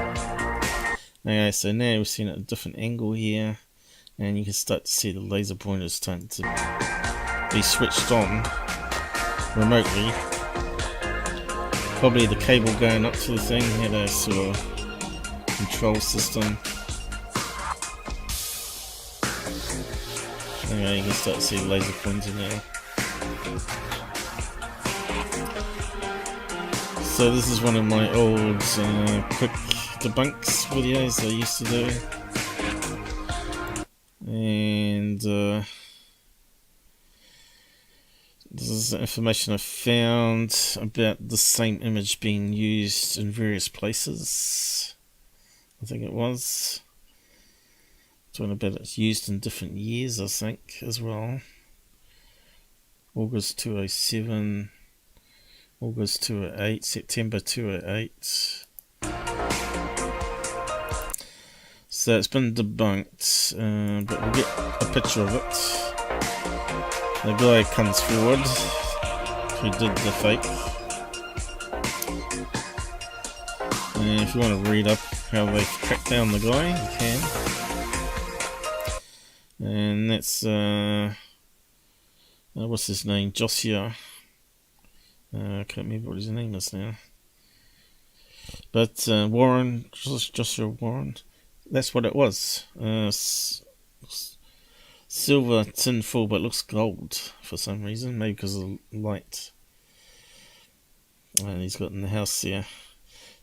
Okay, so now we've seen it at a different angle here, and you can start to see the laser pointer starting to be switched on remotely. Probably the cable going up to the thing had a sort of control system. Anyway, you can start to see the laser pointer now. So this is one of my old quick debunks videos I used to do. And this is information I found about the same image being used in various places. I think it was. Talking about it's used in different years, I think, as well. August 2007, August 2008, September 2008. So it's been debunked, but we'll get a picture of it. The guy comes forward who did the fake. And if you want to read up how they tracked down the guy, you can. And that's what's his name? Joshua. I can't remember what his name is now. But Warren, Joshua Warren. That's what it was. Silver tin foil, but it looks gold for some reason. Maybe because of the light. And he's got in the house there.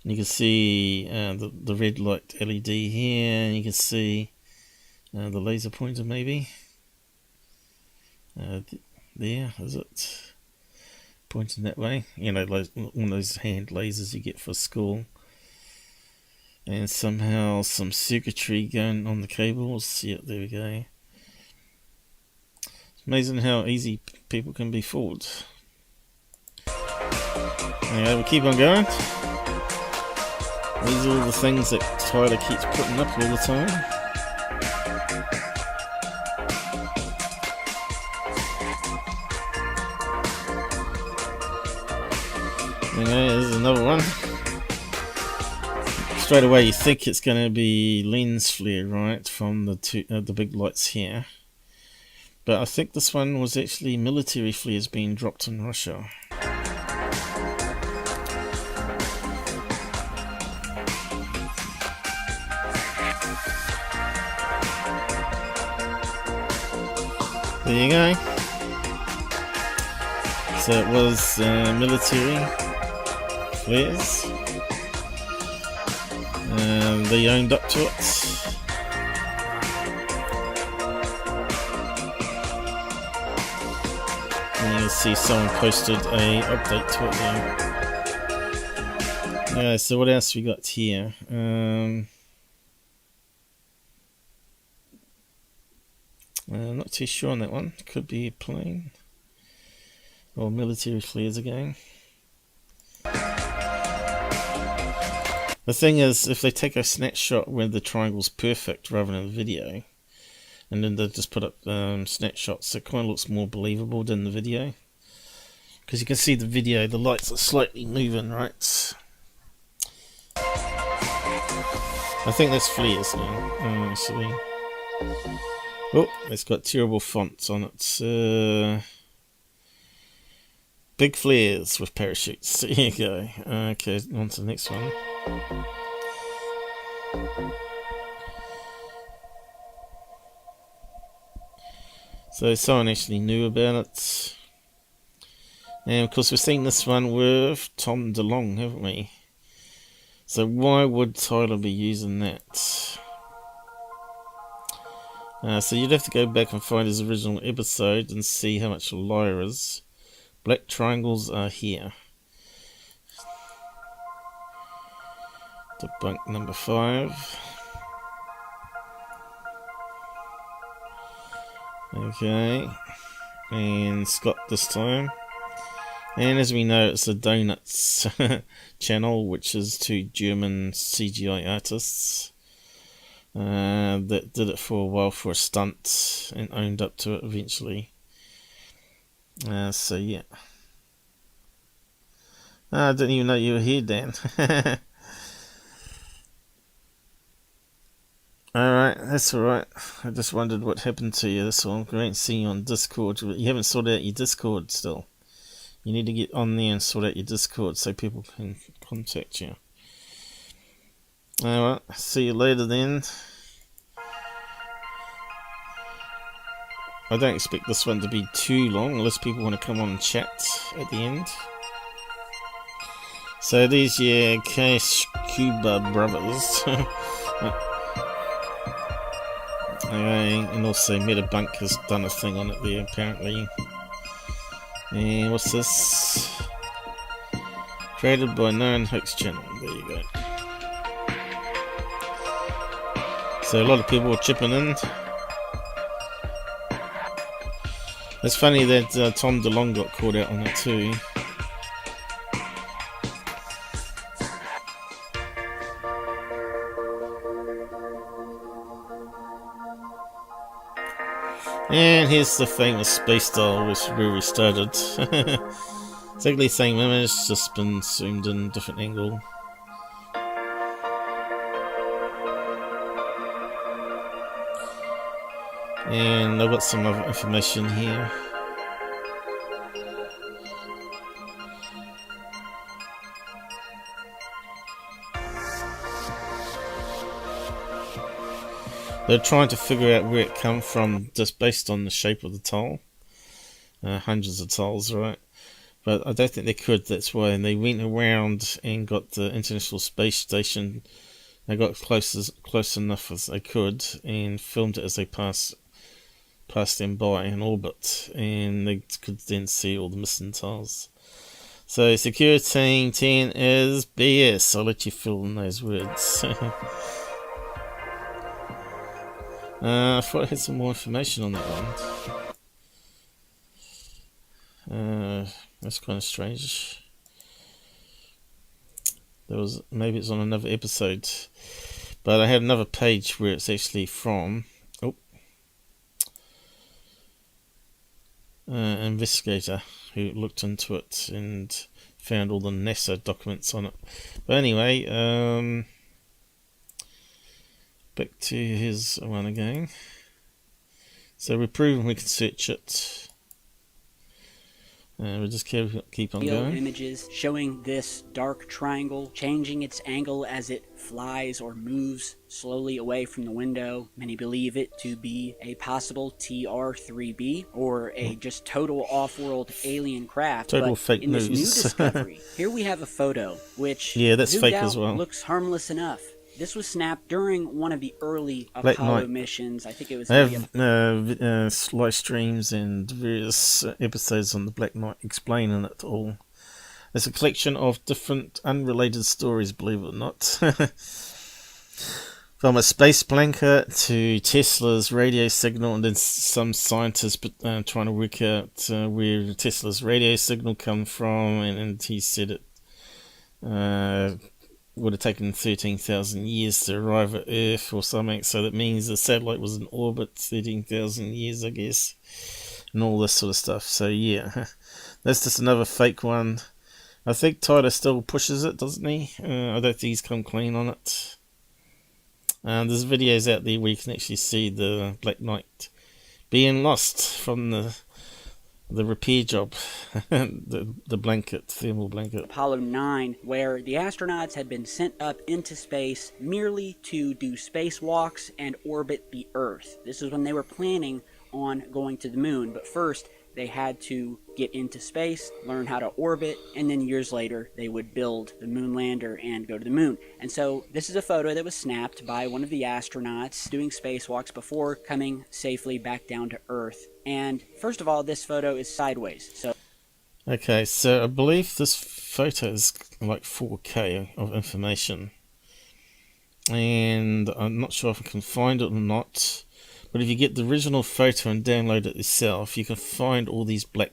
And you can see the red light LED here. And you can see the laser pointer maybe. There, is it? Pointing that way. You know, one of those hand lasers you get for school. And somehow some circuitry going on the cables. Yep, there we go. It's amazing how easy people can be fooled. Anyway, we'll keep on going. These are all the things that Tyler keeps putting up all the time. Okay, there's another one. Straight away you think it's going to be lens flare, right, from the big lights here. But I think this one was actually military flares being dropped in Russia. There you go. So it was military flares. They owned up to it. And you can see someone posted a update to it there. Yeah, so what else we got here? Not too sure on that one. Could be a plane. Or military flares again. The thing is, if they take a snapshot where the triangle's perfect rather than the video, and then they just put up snapshots, it kind of looks more believable than the video. Because you can see the video, the lights are slightly moving, right? I think that's flares now, actually. Oh, it's got terrible fonts on it. Big flares with parachutes. There you go. Okay, on to the next one. So someone actually knew about it. And of course we've seen this one with Tom DeLonge, haven't we? So why would Tyler be using that? So you'd have to go back and find his original episode and see how much a liar is. Black triangles are here. Debunk number 5. Okay. And Scott this time. And as we know, it's a Donuts channel, which is 2 German CGI artists that did it for a while for a stunt and owned up to it eventually. So yeah. I didn't even know you were here, Dan. Alright, that's alright. I just wondered what happened to you. That's all. Great seeing you on Discord. You haven't sorted out your Discord still. You need to get on there and sort out your Discord so people can contact you. Alright, see you later then. I don't expect this one to be too long unless people want to come on and chat at the end. So these Cash Cuba brothers. Okay, and also Metabunk has done a thing on it there apparently. And what's this? Created by Known Hoax Channel. There you go. So a lot of people are chipping in. It's funny that Tom DeLonge got caught out on it too. And here's the famous space dial, which where we started. Exactly the same image, just been zoomed in, different angle. And I've got some other information here. They're trying to figure out where it come from just based on the shape of the tile. Hundreds of tiles, right? But I don't think they could, that's why. And they went around and got the International Space Station. They got close enough as they could and filmed it as they passed them by in orbit. And they could then see all the missing tiles. So Secureteam10 is BS. I'll let you fill in those words. I thought I had some more information on that one. That's kind of strange. Maybe it's on another episode, but I had another page where it's actually from. Investigator who looked into it and found all the NASA documents on it. But anyway, back to his one again. So we're proving we can search it. We'll just keep on going. Images showing this dark triangle changing its angle as it flies or moves slowly away from the window. Many believe it to be a possible TR3b or a just total off-world alien craft. Total fake in news. This new discovery, here we have a photo which that's fake as well. Looks harmless enough. This was snapped during one of the early Late Apollo night. missions. I think it was. I have live streams and various episodes on the Black Knight explaining it all. It's a collection of different unrelated stories, believe it or not. From a space blanket to Tesla's radio signal, and then some scientists trying to work out where Tesla's radio signal come from, and he said it would have taken 13,000 years to arrive at Earth or something, so that means the satellite was in orbit 13,000 years, I guess, and all this sort of stuff. So yeah, that's just another fake one. I think Tyler still pushes it, doesn't he? I don't think he's come clean on it. There's videos out there where you can actually see the Black Knight being lost from the repair job, the blanket, thermal blanket. Apollo 9, where the astronauts had been sent up into space merely to do spacewalks and orbit the Earth. This is when they were planning on going to the moon, but first they had to get into space, learn how to orbit, and then years later they would build the moon lander and go to the moon. And so this is a photo that was snapped by one of the astronauts doing spacewalks before coming safely back down to Earth. And first of all, this photo is sideways. So okay, so I believe this photo is like 4K of information, and I'm not sure if I can find it or not. But if you get the original photo and download it yourself, you can find all these black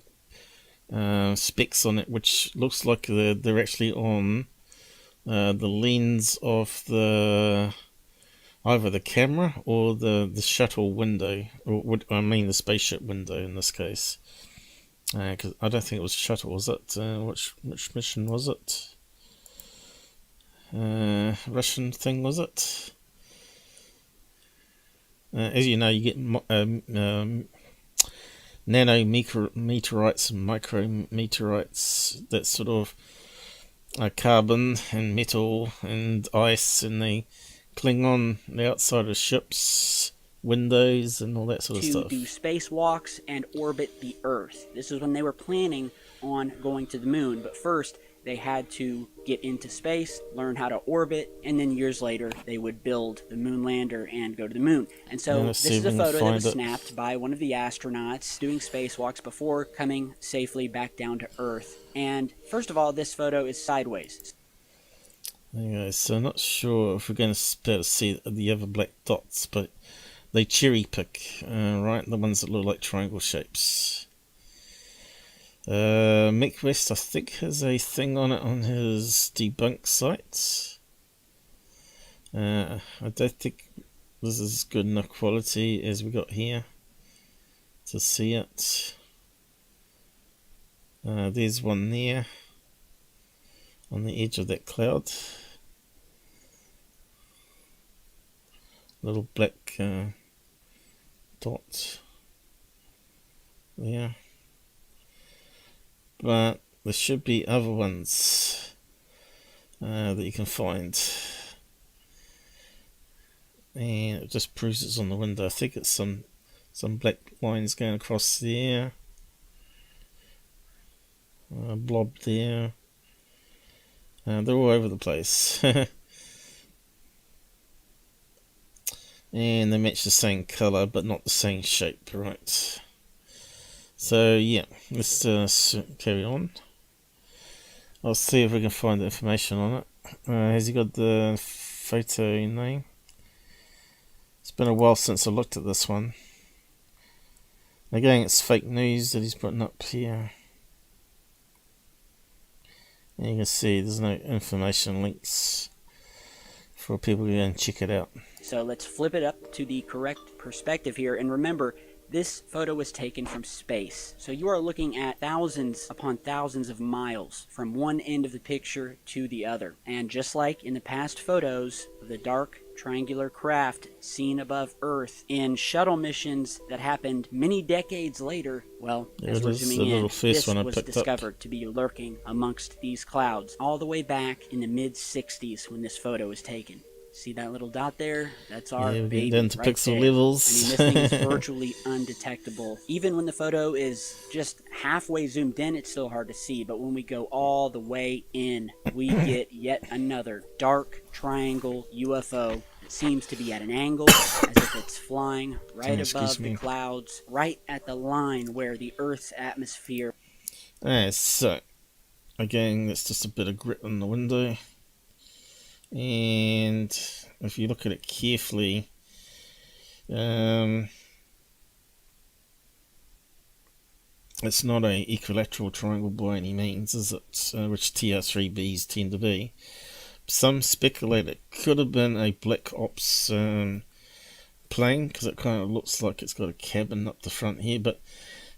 specks on it, which looks like they're actually on the lens of either the camera or the shuttle window, or I mean the spaceship window in this case. Because I don't think it was shuttle, was it? Which mission was it? Russian thing, was it? As you know, you get nanometeorites and micrometeorites, that sort of carbon and metal and ice, and they cling on the outside of ships, windows, and all that sort of stuff. To do spacewalks and orbit the Earth. This is when they were planning on going to the moon, but first they had to get into space, learn how to orbit, and then years later they would build the moon lander and go to the moon. And so this is a photo that was snapped by one of the astronauts doing spacewalks before coming safely back down to Earth. And first of all, this photo is sideways. Anyway, so I'm not sure if we're going to be able to see the other black dots, but they cherry pick, right? The ones that look like triangle shapes. Mick West, I think, has a thing on it on his debunk site. I don't think this is good enough quality as we got here to see it. There's one there on the edge of that cloud. Little black dot there. But there should be other ones that you can find, and it just proves it's on the window. I think it's some black lines going across there, a blob there. They're all over the place, and they match the same colour but not the same shape, right? So yeah, let's carry on. I'll see if we can find the information on it. Has he got the photo name? It's been a while since I looked at this one. Again, it's fake news that he's putting up here. And you can see there's no information links for people to go and check it out. So let's flip it up to the correct perspective here, and remember, this photo was taken from space, so you are looking at thousands upon thousands of miles from one end of the picture to the other. And just like in the past photos, the dark triangular craft seen above Earth in shuttle missions that happened many decades later, well, as we're zooming in, this was discovered to be lurking amongst these clouds all the way back in the mid-60s when this photo was taken. See that little dot there? That's our baby down to right pixel there. levels. I mean, this thing is virtually undetectable. Even when the photo is just halfway zoomed in, it's still hard to see. But when we go all the way in, we get yet another dark triangle UFO that seems to be at an angle, as if it's flying right above the clouds, right at the line where the Earth's atmosphere. So, again, that's just a bit of grit on the window. And if you look at it carefully, it's not an equilateral triangle by any means, is it? Which TR3bs tend to be. Some speculate it could have been a Black Ops plane, because it kind of looks like it's got a cabin up the front here. But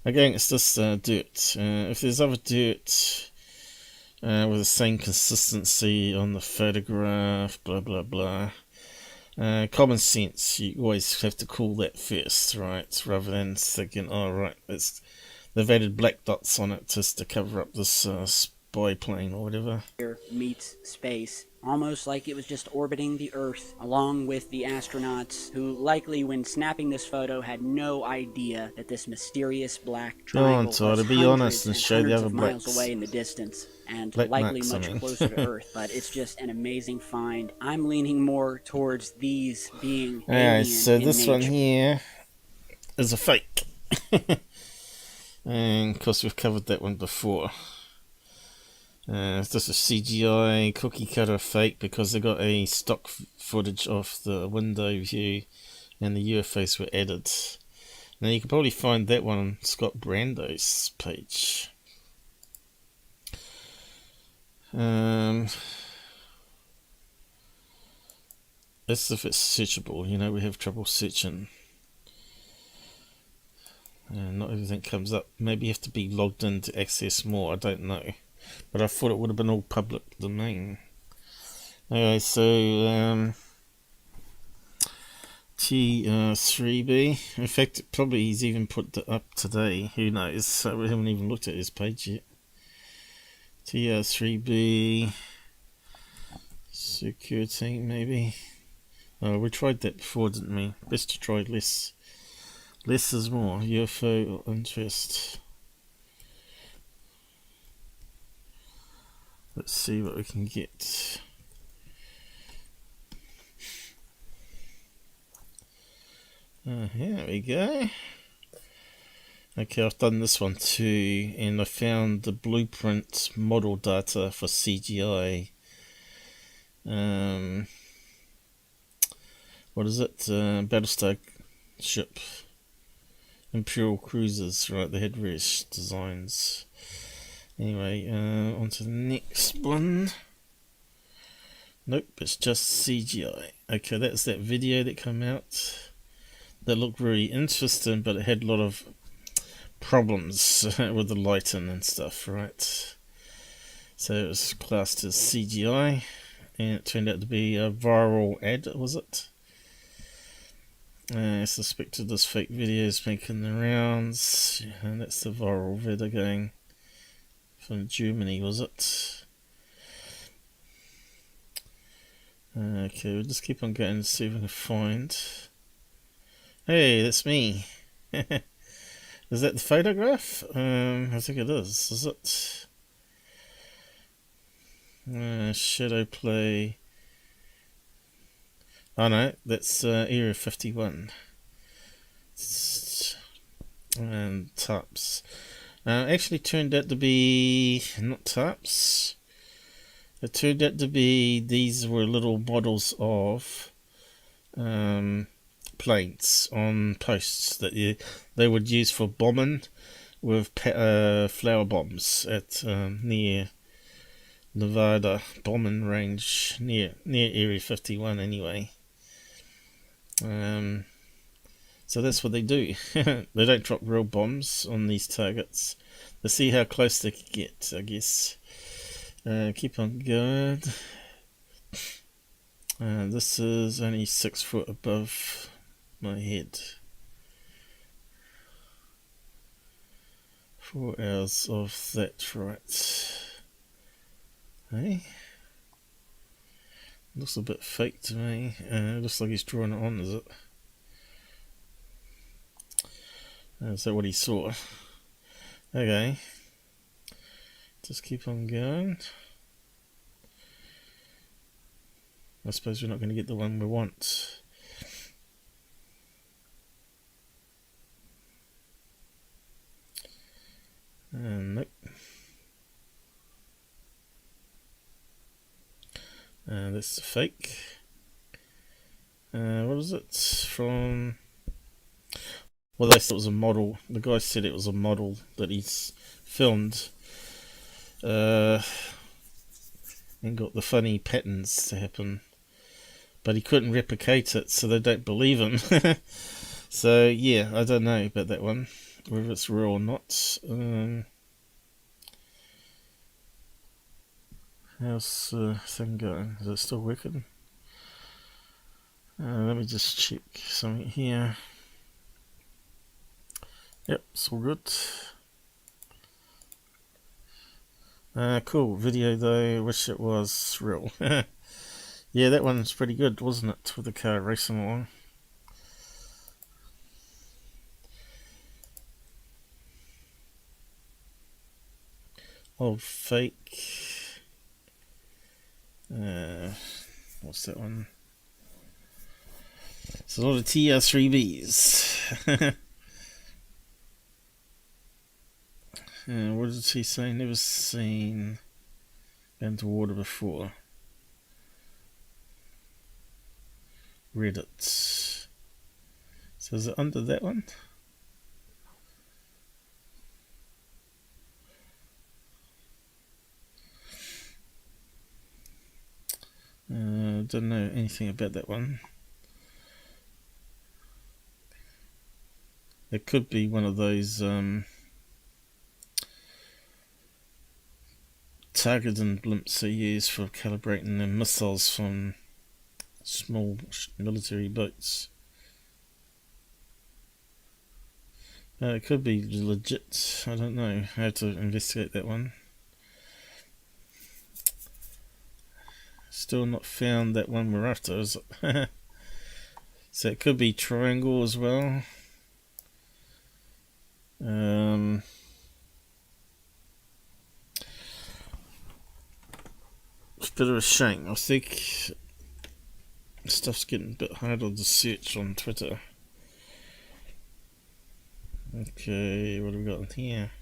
again, it's just dirt. If there's other dirt with the same consistency on the photograph, blah blah blah. Common sense, you always have to call that first, right? Rather than thinking, oh right, they've added black dots on it just to cover up this spy plane or whatever. Meets space almost like it was just orbiting the Earth, along with the astronauts, who likely, when snapping this photo, had no idea that this mysterious black triangle Todd, was be honest hundreds and and show the hundreds other of miles blacks. away in the distance, and Black likely marks, I much mean. closer to Earth. But it's just an amazing find. I'm leaning more towards these being alien so in this nature. one here is a fake. And of course we've covered that one before. This is CGI cookie cutter fake because they got a stock footage of the window view and the UFOs were added. Now you can probably find that one on Scott Brandos' page. That's if it's searchable. You know, we have trouble searching. Not everything comes up. Maybe you have to be logged in to access more. I don't know. But I thought it would have been all public domain. Okay, so TR3b. In fact, probably he's even put that up today. Who knows? So we haven't even looked at his page yet. TR3b. Secureteam, maybe. Oh, we tried that before, didn't we? Best to try less. Less is more. UFOofInterest. Let's see what we can get. Here we go. Okay, I've done this one too, and I found the blueprint model data for CGI. What is it? Battlestar ship. Imperial cruisers, right? The headrest designs. Anyway, on to the next one. Nope, it's just CGI. Okay, that's that video that came out. That looked really interesting, but it had a lot of problems with the lighting and stuff, right? So it was classed as CGI, and it turned out to be a viral ad, was it? I suspected this fake video is making the rounds, and that's the viral video going from Germany, was it? Okay, we'll just keep on going and see if we can find. Hey, that's me. Is that the photograph? I think it is. Is it? Shadow play. Oh no, that's Area 51. And TARPs. Actually turned out to be not TARPs. It turned out to be these were little models of planes on posts that they would use for bombing with flower bombs at near Nevada bombing range near Area 51 anyway. So that's what they do. They don't drop real bombs on these targets. They see how close they can get, I guess. Keep on going. This is only 6 foot above my head. 4 hours of that, right? Hey? Looks a bit fake to me. Looks like he's drawing it on, is it? Is that what he saw? Okay. Just keep on going. I suppose we're not going to get the one we want. Nope. That's the fake. What is it from? Well, they said it was a model. The guy said it was a model that he's filmed. And got the funny patterns to happen. But he couldn't replicate it, so they don't believe him. So, yeah, I don't know about that one. Whether it's real or not. How's the thing going? Is it still working? Let me just check something here. Yep, it's all good. Cool video though. Wish it was real. Yeah, that one's pretty good, wasn't it? With the car racing along. Old fake. What's that one? It's a lot of TR3bs. What did he say? Never seen into water before. Reddit. So is it under that one? Don't know anything about that one. It could be one of those targeting blimps they use for calibrating their missiles from small military boats. It could be legit. I don't know. I have to investigate that one. Still not found that one we're after, is it? So it could be triangle as well. It's a bit of a shame. I think stuff's getting a bit harder to search on Twitter. Okay, what have we got in here?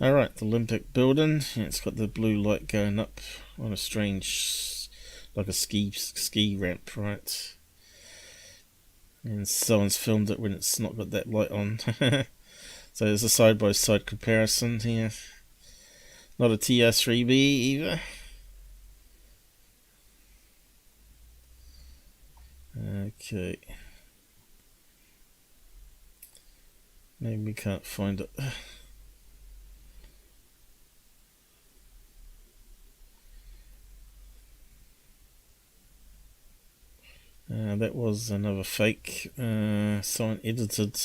Alright, the Olympic building. Yeah, it's got the blue light going up on a strange, like a ski ramp, right? And someone's filmed it when it's not got that light on. So there's a side-by-side comparison here. Not a TR3b either. Okay. Maybe we can't find it. That was another fake. Someone edited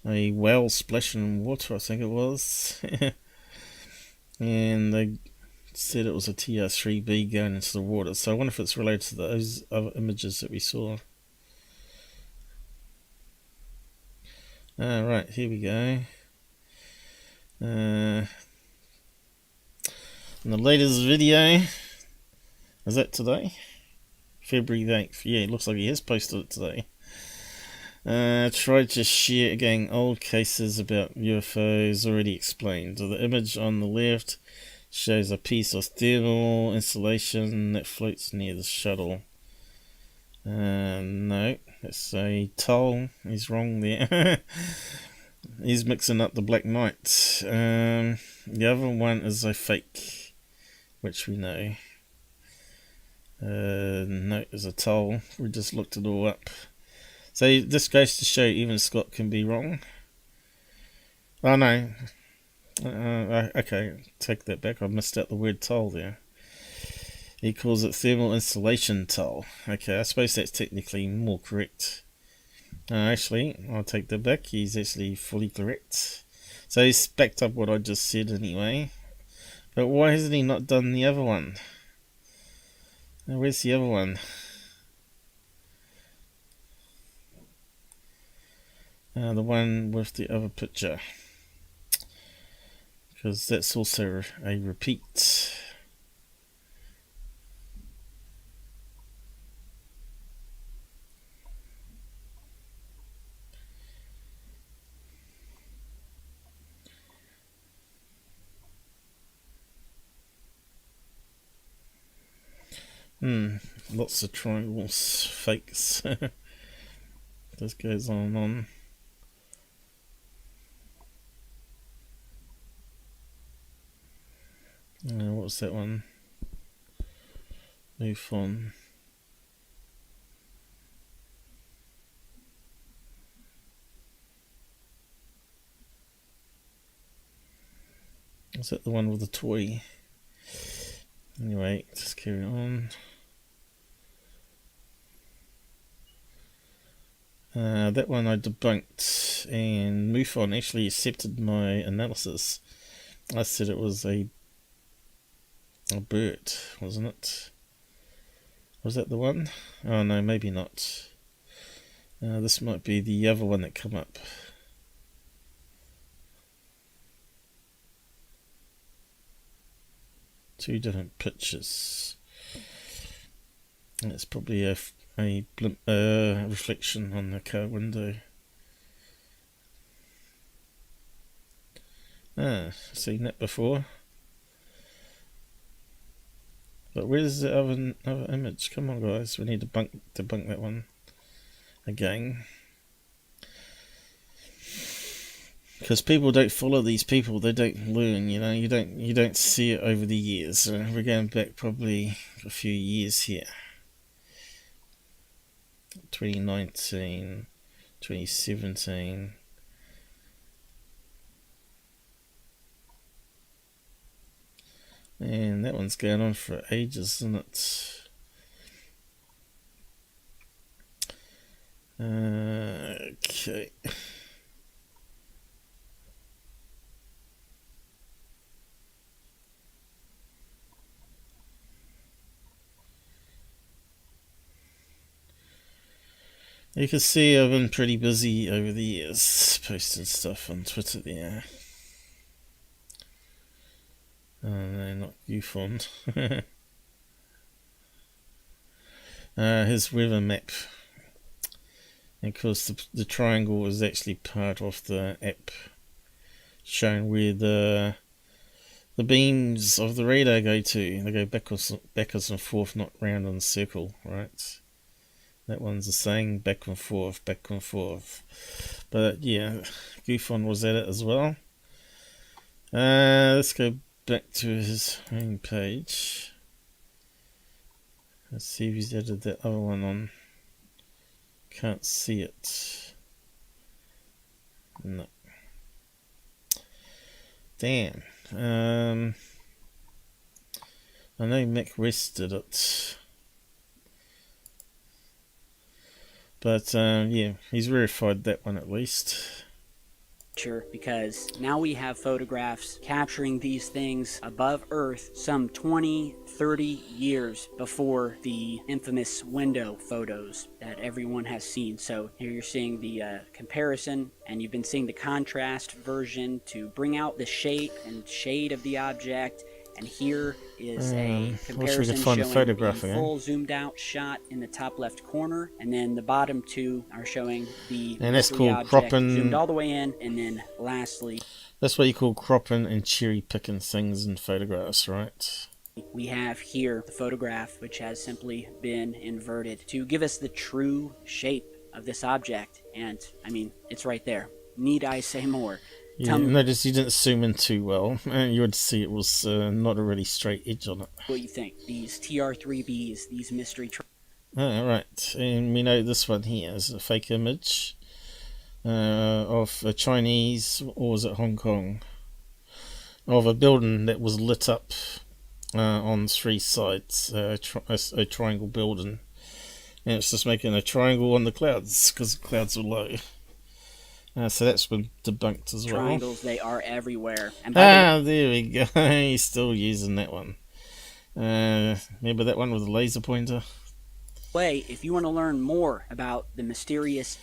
a whale splashing in water, I think it was. And they said it was a TR3b going into the water. So I wonder if it's related to those other images that we saw. Right, here we go. In the latest video, is that today? February 8th. Yeah, it looks like he has posted it today. Tried to share again old cases about UFOs already explained. The image on the left shows a piece of thermal insulation that floats near the shuttle. No, it's a toll. He's wrong there. He's mixing up the Black Knight. The other one is a fake, which we know. No, it's a toll. We just looked it all up. So this goes to show even Scott can be wrong. Oh no. Okay, take that back. I missed out the word toll there. He calls it thermal insulation toll. Okay, I suppose that's technically more correct. Actually, I'll take that back. He's actually fully correct. So he's backed up what I just said anyway. But why hasn't he not done the other one? Where's the other one? The one with the other picture. Because that's also a repeat. Lots of triangles, fakes. This goes on and on. What was that one? Move on. Was that the one with the toy? Anyway, just carry on. That one I debunked, and MUFON actually accepted my analysis. I said it was a bird, wasn't it? Was that the one? Oh no, maybe not. This might be the other one that come up. Two different pictures. It's probably a reflection on the car window. I've seen that before. But where's the other image? Come on, guys, we need to debunk that one again. Because people don't follow these people, they don't learn. You know, you don't see it over the years. We're going back probably a few years here. 2019, 2017. And that one's going on for ages, isn't it? Okay. You can see I've been pretty busy over the years, posting stuff on Twitter there. Oh no, not UFO. His weather map. And of course the triangle is actually part of the app, showing where the beams of the radar go to. They go backwards and forth, not round in a circle, right? That one's the same, back and forth, back and forth. But yeah, Goofon was at it as well. Let's go back to his home page. Let's see if he's added that other one on. Can't see it. No. Damn. I know Mick West did it. But yeah, he's verified that one at least. Because now we have photographs capturing these things above Earth some 20-30 years before the infamous window photos that everyone has seen. So here you're seeing the comparison, and you've been seeing the contrast version to bring out the shape and shade of the object. And here is a comparison showing the full zoomed out shot in the top left corner, and then the bottom two are showing the object zoomed all the way in, and then lastly, that's what you call cropping and cherry picking things in photographs, right? We have here the photograph, which has simply been inverted to give us the true shape of this object, and I mean, it's right there. Need I say more? Yeah, notice you didn't zoom in too well, and you would see it was not a really straight edge on it. What do you think? These TR3bs, these mystery... Right, and we know this one here is a fake image of a Chinese, or was it Hong Kong, of a building that was lit up on three sides, a triangle building, and it's just making a triangle on the clouds because the clouds are low. So that's been debunked as well. Triangles, they are everywhere. And there we go. He's still using that one. Remember that one with the laser pointer? If you want to learn more about the mysterious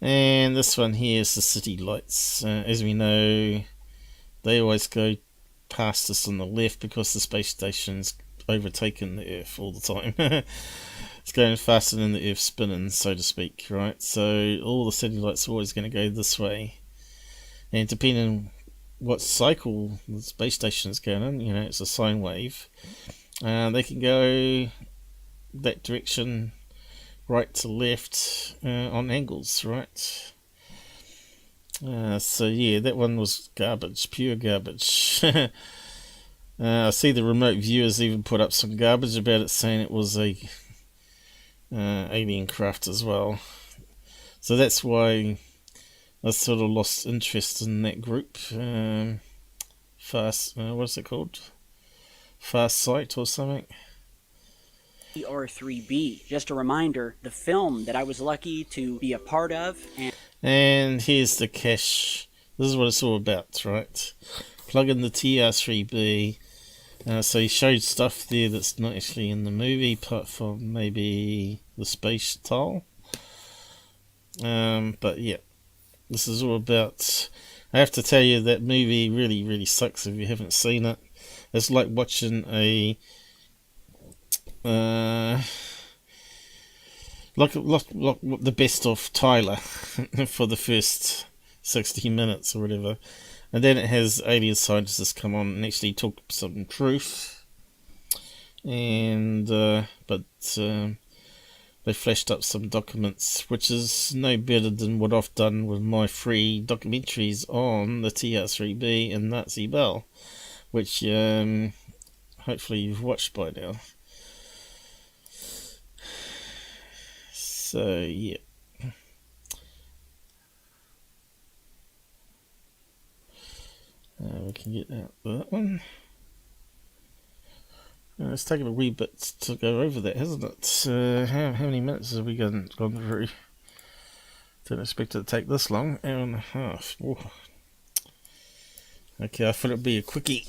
And this one here is the city lights. As we know, they always go past us on the left because the space station's overtaken the Earth all the time. It's going faster than the Earth's spinning, so to speak, right? So all the city lights are always going to go this way. And depending on what cycle the space station is going in, you know, it's a sine wave. They can go that direction, right to left, on angles, right? So yeah, that one was garbage, pure garbage. I see the remote viewers even put up some garbage about it, saying it was a alien craft as well. So that's why I sort of lost interest in that group. What's it called? Fast Sight or something? TR3b. Just a reminder, the film that I was lucky to be a part of. And here's the cache. This is what it's all about, right? Plug in the TR3b, So he showed stuff there that's not actually in the movie, apart from maybe the space tile. But yeah, this is all about... I have to tell you, that movie really, really sucks if you haven't seen it. It's like watching a... like the best of Tyler for the first 60 minutes or whatever. And then it has alien scientists come on and actually talk some truth. And but they flashed up some documents, which is no better than what I've done with my free documentaries on the TR3b and Darcy Weir, which hopefully you've watched by now. So yeah. We can get out that one. It's taken a wee bit to go over that, hasn't it? How many minutes have we gone through? Didn't expect it to take this long. Hour and a half. Whoa. Okay, I thought it'd be a quickie.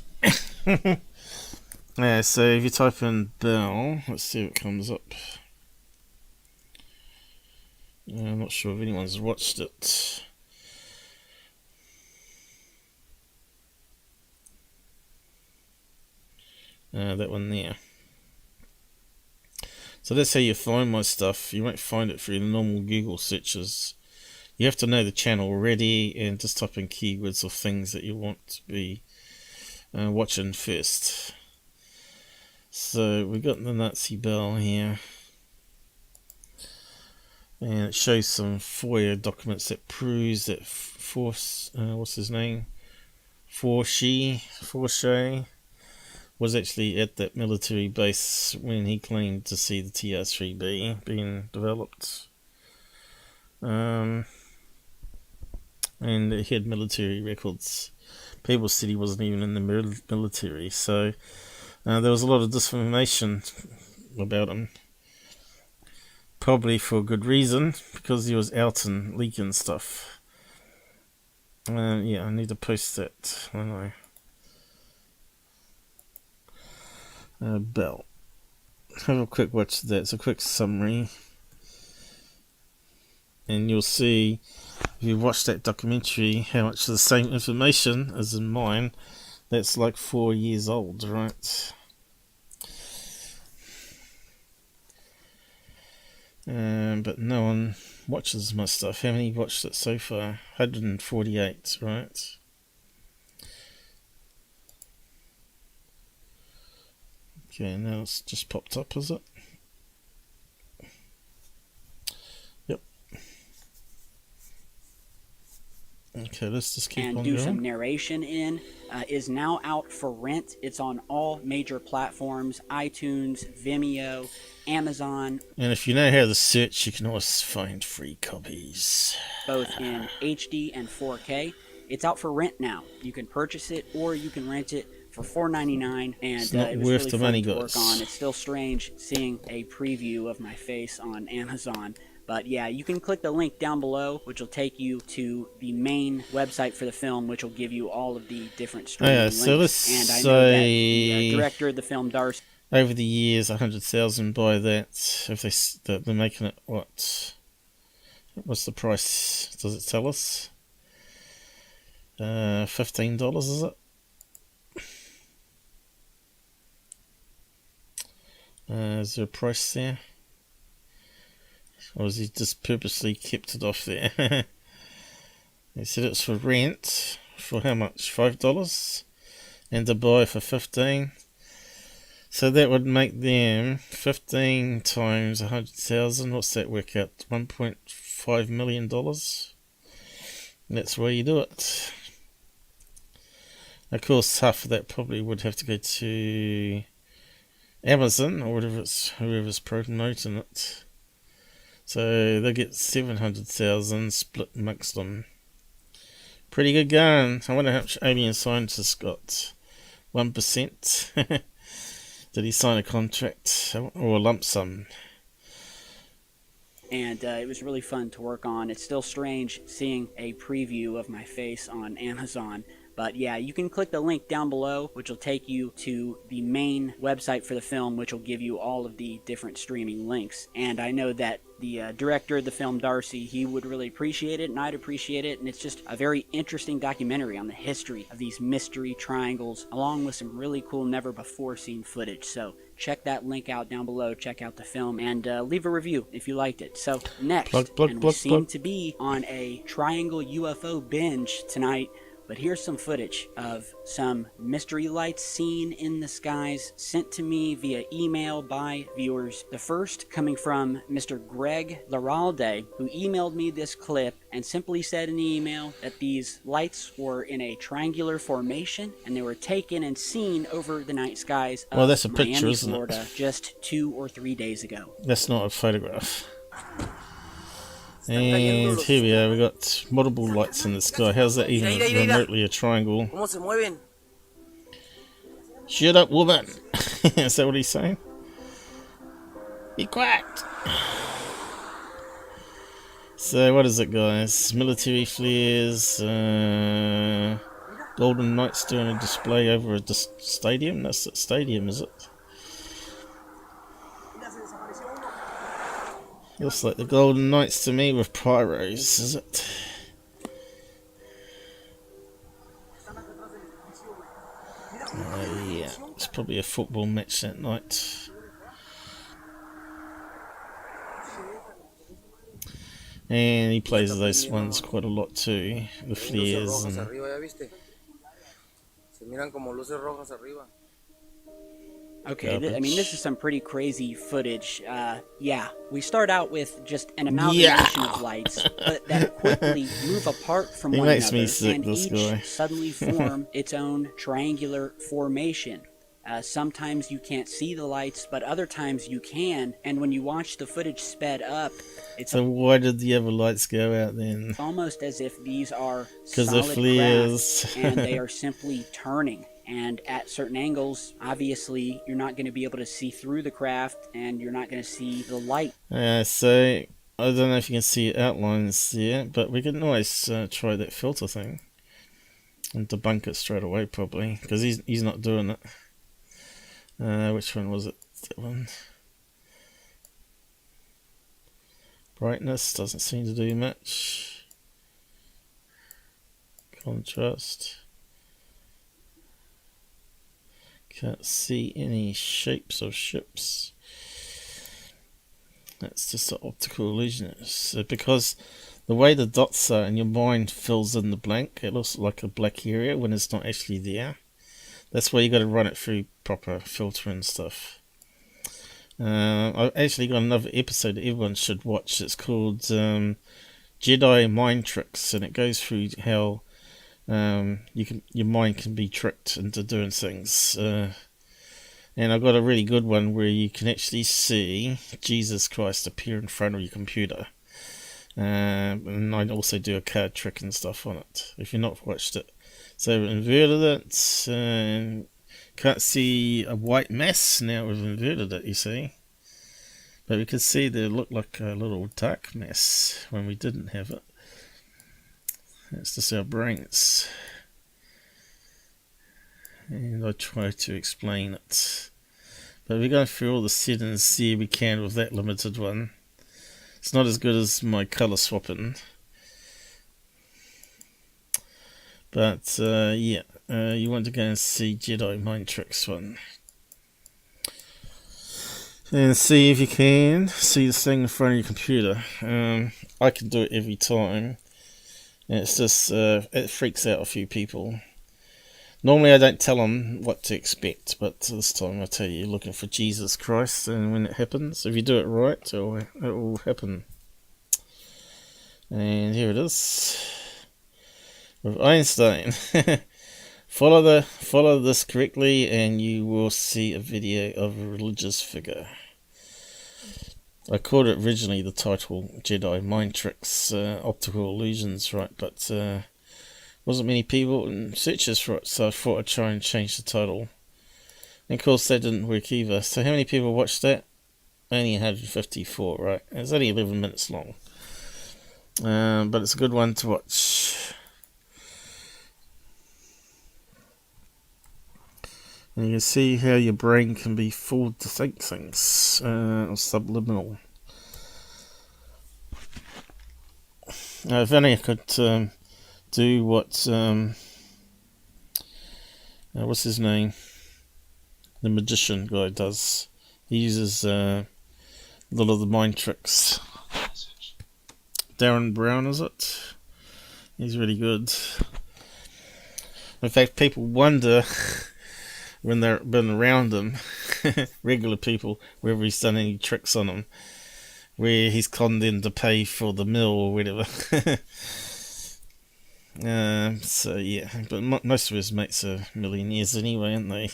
Yeah, so if you type in Bell, let's see what comes up. I'm not sure if anyone's watched it. That one there. So that's how you find my stuff. You won't find it through the normal Google searches. You have to know the channel already and just type in keywords or things that you want to be watching first. So we've got the Nazi Bell here. And it shows some FOIA documents that proves that what's his name? Forche was actually at that military base when he claimed to see the TR3b being developed. And he had military records. People said he wasn't even in the military, so there was a lot of disinformation about him. Probably for good reason, because he was out and leaking stuff. Yeah, I need to post that, don't I? Bell. Have a quick watch of that. It's a quick summary. And you'll see, if you watch that documentary, how much of the same information as in mine. That's like 4 years old, right? But no one watches my stuff. How many watched it so far? 148, right? Okay, now it's just popped up, is it? Yep. Okay, let's just keep and on do going. some narration in, is now out for rent. It's on all major platforms: iTunes, Vimeo, Amazon. And if you know how to search, you can always find free copies. Both in HD and 4K. It's out for rent now. You can purchase it or you can rent it for $4.99, and It's not it was worth really the fun money, to work guys. on. It's still strange seeing a preview of my face on Amazon. But yeah, you can click the link down below, which will take you to the main website for the film, which will give you all of the different streaming links. So let's and I know that the say director of the film, Darcy, over the years, 100,000 buy that. If they're making it, what's the price? Does it tell us? $15, is it? Is there a price there? Or has he just purposely kept it off there? He said it's for rent. For how much? $5? And to buy for 15. So that would make them 15 times 100,000. What's that work out? $1.5 million. That's where you do it. Of course, half of that probably would have to go to Amazon or whoever's promoting it. So they get 700,000 split amongst them. Pretty good going. I wonder how much alien scientists got. 1%. Did he sign a contract or a lump sum? and it was really fun to work on. It's still strange seeing a preview of my face on Amazon, But yeah, you can click the link down below, which will take you to the main website for the film, which will give you all of the different streaming links. And I know that the director of the film, Darcy, he would really appreciate it, and I'd appreciate it. And it's just a very interesting documentary on the history of these mystery triangles, along with some really cool, never-before-seen footage. So check that link out down below, check out the film, and leave a review if you liked it. So next, we seem to be on a triangle UFO binge tonight. But here's some footage of some mystery lights seen in the skies sent to me via email by viewers. The first coming from Mr. Greg Laralde, who emailed me this clip and simply said in the email that these lights were in a triangular formation and they were taken and seen over the night skies of that's a Miami, picture, isn't Florida, it? just 2 or 3 days ago. That's not a photograph. And here we are, we got multiple lights in the sky. How's that even remotely a triangle? Shut up, woman! Is that what he's saying? Be quiet! So, what is it, guys? Military flares, Golden Knights doing a display over a stadium? That's a stadium, is it? Looks like the Golden Knights to me with pyros, is it? Yeah, it's probably a football match that night. And he plays those ones quite a lot too, the flares and... Okay, I mean, this is some pretty crazy footage. Yeah, we start out with just an amalgamation of lights, but that quickly move apart from one another, and each suddenly form its own triangular formation. Sometimes you can't see the lights, but other times you can, and when you watch the footage sped up, it's... So why did the other lights go out then? Almost as if these are solid craft, and they are simply turning. And at certain angles, obviously, you're not going to be able to see through the craft, and you're not going to see the light. So, I don't know if you can see outlines there, but we can always try that filter thing. And debunk it straight away, probably, because he's not doing it. Which one was it? That one. Brightness doesn't seem to do much. Contrast. Can't see any shapes of ships. That's just an optical illusion. So because the way the dots are and your mind fills in the blank, it looks like a black area when it's not actually there. That's why you got to run it through proper filter and stuff. I've actually got another episode that everyone should watch. It's called Jedi Mind Tricks, and it goes through how your mind can be tricked into doing things. And I've got a really good one where you can actually see Jesus Christ appear in front of your computer. And I also do a card trick and stuff on it, if you've not watched it. So we've inverted it. Can't see a white mass. Now we've inverted it, you see. But we could see that it looked like a little dark mass when we didn't have it. That's just our brains. And I try to explain it. But we're going through all the settings here we can with that limited one. It's not as good as my colour swapping. But yeah, you want to go and see Jedi Mind Tricks one. And see if you can see this thing in front of your computer. I can do it every time. And it's just, it freaks out a few people. Normally I don't tell them what to expect, but this time I tell you, you're looking for Jesus Christ, and when it happens, if you do it right, it will happen. And here it is. With Einstein. Follow this correctly and you will see a video of a religious figure. I called it originally the title Jedi Mind Tricks, Optical Illusions, right, but wasn't many people in searches for it, so I thought I'd try and change the title. And of course that didn't work either. So how many people watched that? Only 154, right? It's only 11 minutes long. But it's a good one to watch. And you can see how your brain can be fooled to think things, or subliminal. If only I could do what, what's his name? The magician guy does. He uses a lot of the mind tricks. Darren Brown, is it? He's really good. In fact, people wonder when they've been around him, regular people, whether he's done any tricks on them, where he's conned in to pay for the mill or whatever. So yeah, but most of his mates are millionaires anyway, aren't they?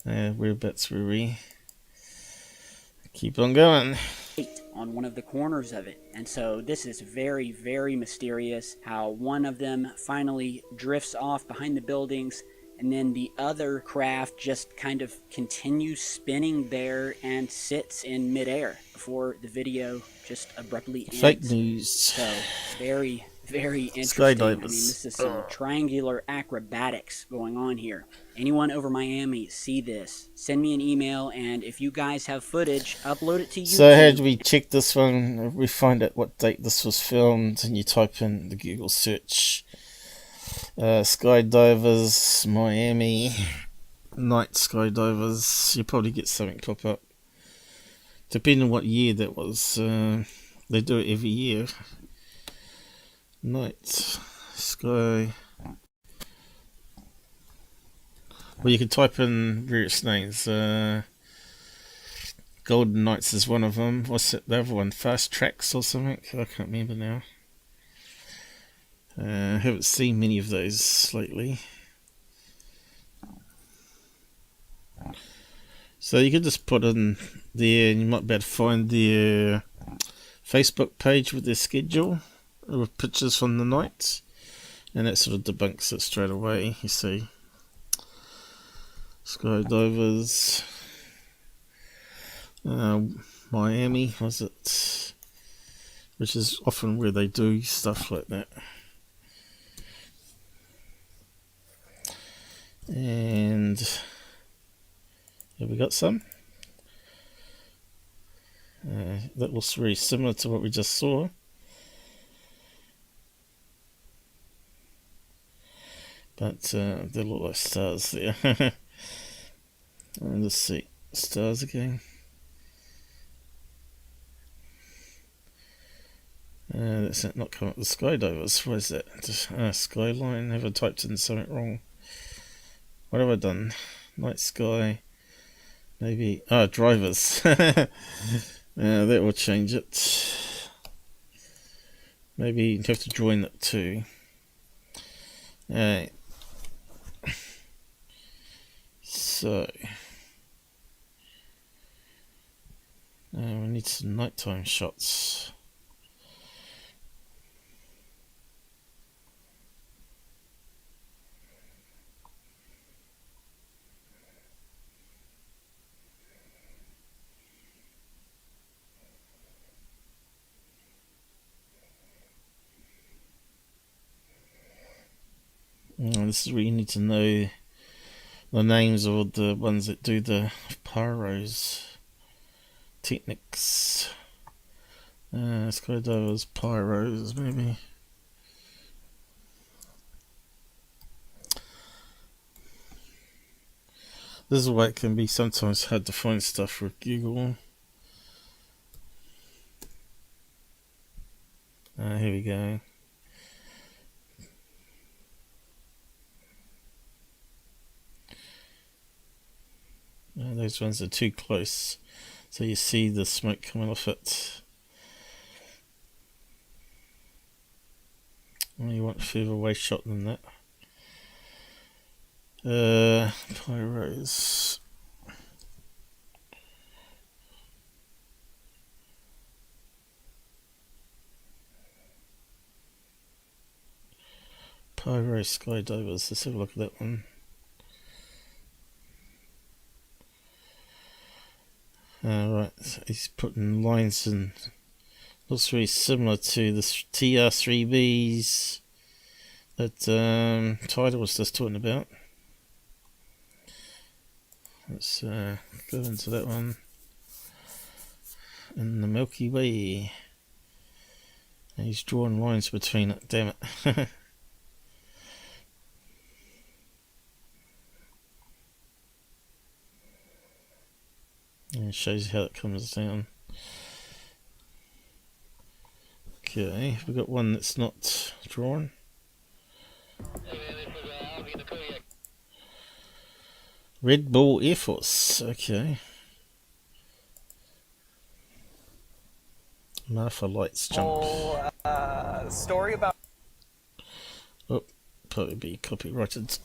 Whereabouts were we? Keep on going. On one of the corners of it. And so this is very, very mysterious how one of them finally drifts off behind the buildings, and then the other craft just kind of continues spinning there and sits in midair before the video just abruptly ends. Fake news. So very, very interesting. Skydivers. I mean, this is some triangular acrobatics going on here. Anyone over Miami see this, send me an email, and if you guys have footage, upload it to YouTube. So how do we check this one? We find out what date this was filmed, and you type in the Google search. Skydivers, Miami, night skydivers. You probably get something pop up. Depending on what year that was. They do it every year. Night sky. Well, you can type in various names. Golden Knights is one of them. What's it, the other one? Fast Tracks or something? I can't remember now. I haven't seen many of those lately. So you could just put in there, and you might be able to find their Facebook page with their schedule with pictures from the night, and that sort of debunks it straight away. You see, skydivers, Miami, was it? Which is often where they do stuff like that. And have we got some? That looks very similar to what we just saw. But they look like stars there. And let's see, stars again. That's not coming up with skydivers. What is that? Skyline. Have I typed in something wrong? What have I done? Night sky. Maybe. Drivers. That will change it. Maybe you have to join that too. Alright. So. We need some nighttime shots. This is where you need to know the names of the ones that do the pyros techniques. Skydivers, pyros, maybe. This is why it can be sometimes hard to find stuff with Google. Here we go. Those ones are too close, so you see the smoke coming off it. You want a further away shot than that. Pyros. Pyro skydivers. Let's have a look at that one. Right, so he's putting lines in. Looks very similar to the TR3b's But Tyler was just talking about. Let's go into that one. In the Milky Way. And he's drawing lines between it, damn it. And it shows you how it comes down. Okay, we've got one that's not drawn. Red Bull Air Force, okay. Martha lights jump. Story about. Oh, probably be copyrighted.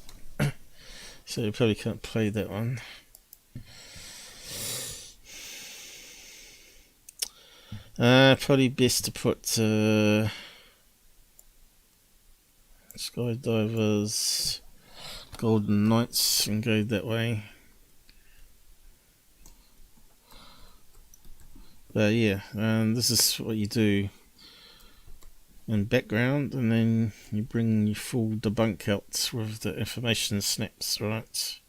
So you probably can't play that one. Probably best to put Skydivers, Golden Knights, and go that way. But yeah, this is what you do in background, and then you bring your full debunk out with the information snaps, right?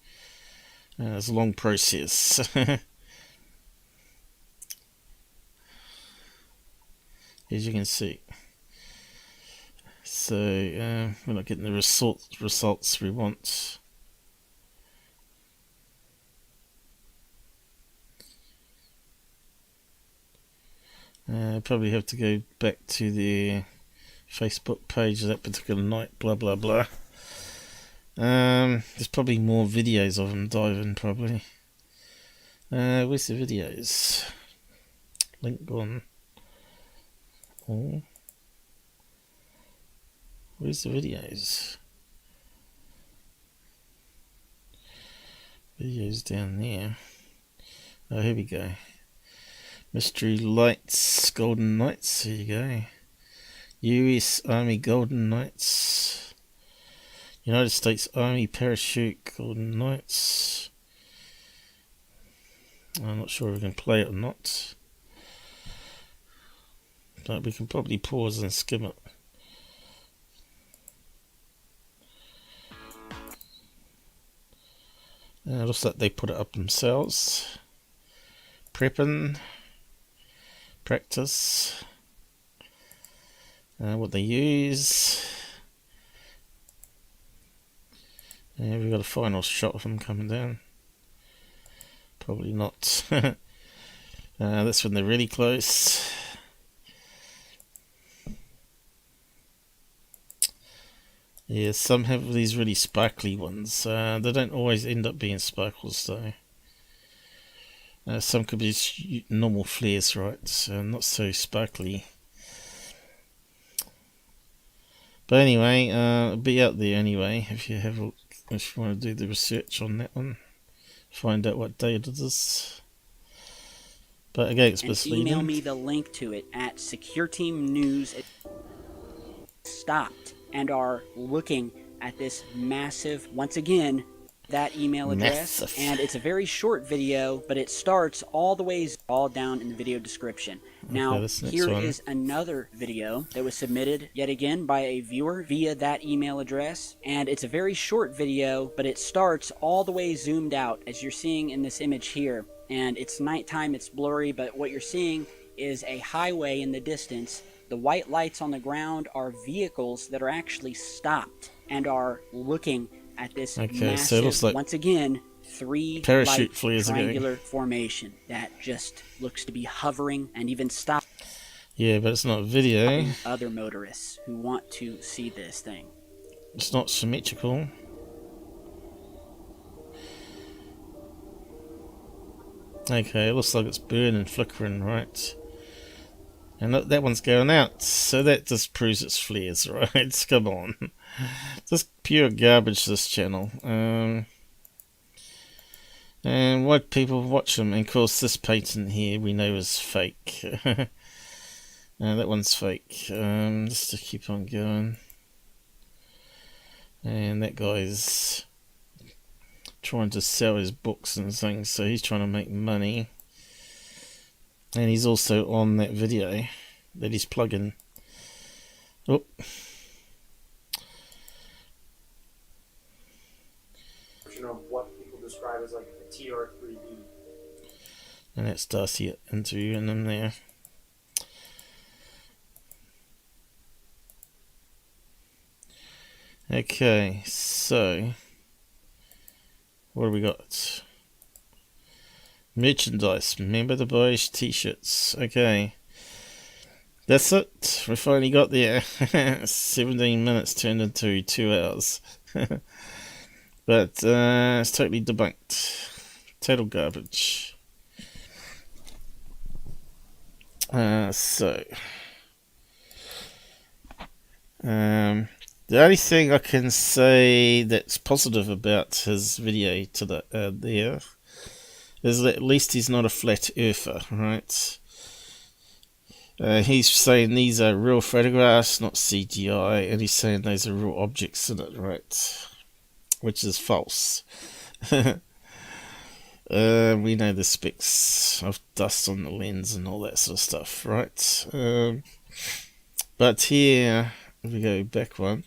It's a long process. As you can see. So we're not getting the results we want. Probably have to go back to the Facebook page of that particular night, blah blah blah. There's probably more videos of them diving, probably. Where's the videos? Link gone. Oh. Where's the videos? Videos down there. Oh, here we go. Mystery Lights, Golden Knights, here you go. US Army Golden Knights. United States Army Parachute Golden Knights. I'm not sure if we can play it or not. But we can probably pause and skim it. It looks like they put it up themselves. Prepping. Practice. What they use. And we've got a final shot of them coming down. Probably not. That's when they're really close. Yeah, some have these really sparkly ones. They don't always end up being sparkles though. Some could be normal flares, right? Not so sparkly. But anyway, it'll be out there anyway if you want to do the research on that one. Find out what date it is. But again, it's misleading. Email me the link to it at Secureteam News. Stopped and are looking at this massive, once again, that email address. Massive. And it's a very short video, but it starts all the way all down in the video description. Now, here is another video that was submitted yet again by a viewer via that email address. And it's a very short video, but it starts all the way zoomed out, as you're seeing in this image here. And it's nighttime, it's blurry, but what you're seeing is a highway in the distance. The white lights on the ground are vehicles that are actually stopped and are looking at this massive, so it looks like once again, three parachute light triangular formation that just looks to be hovering and even stop. Yeah, but it's not a video. Other motorists who want to see this thing. It's not symmetrical. Okay, it looks like it's burning, flickering, right? And look, that one's going out, so that just proves it's flares, right? Come on. Just pure garbage, this channel. And why people watch them? And of course, this patent here we know is fake. That one's fake. Just to keep on going. And that guy's trying to sell his books and things, so he's trying to make money. And he's also on that video that he's plugging. Oh. describe as like a TR3b. And that's Darcy interviewing them there. Okay, so what do we got? Merchandise. Remember to buy t-shirts. Okay. That's it. We finally got there. 17 minutes turned into 2 hours. But it's totally debunked. Total garbage. The only thing I can say that's positive about his video to there is that at least he's not a flat earther, right? He's saying these are real photographs, not CGI, and he's saying those are real objects in it, right? Which is false. We know the specks of dust on the lens and all that sort of stuff, right? But here, if we go back one,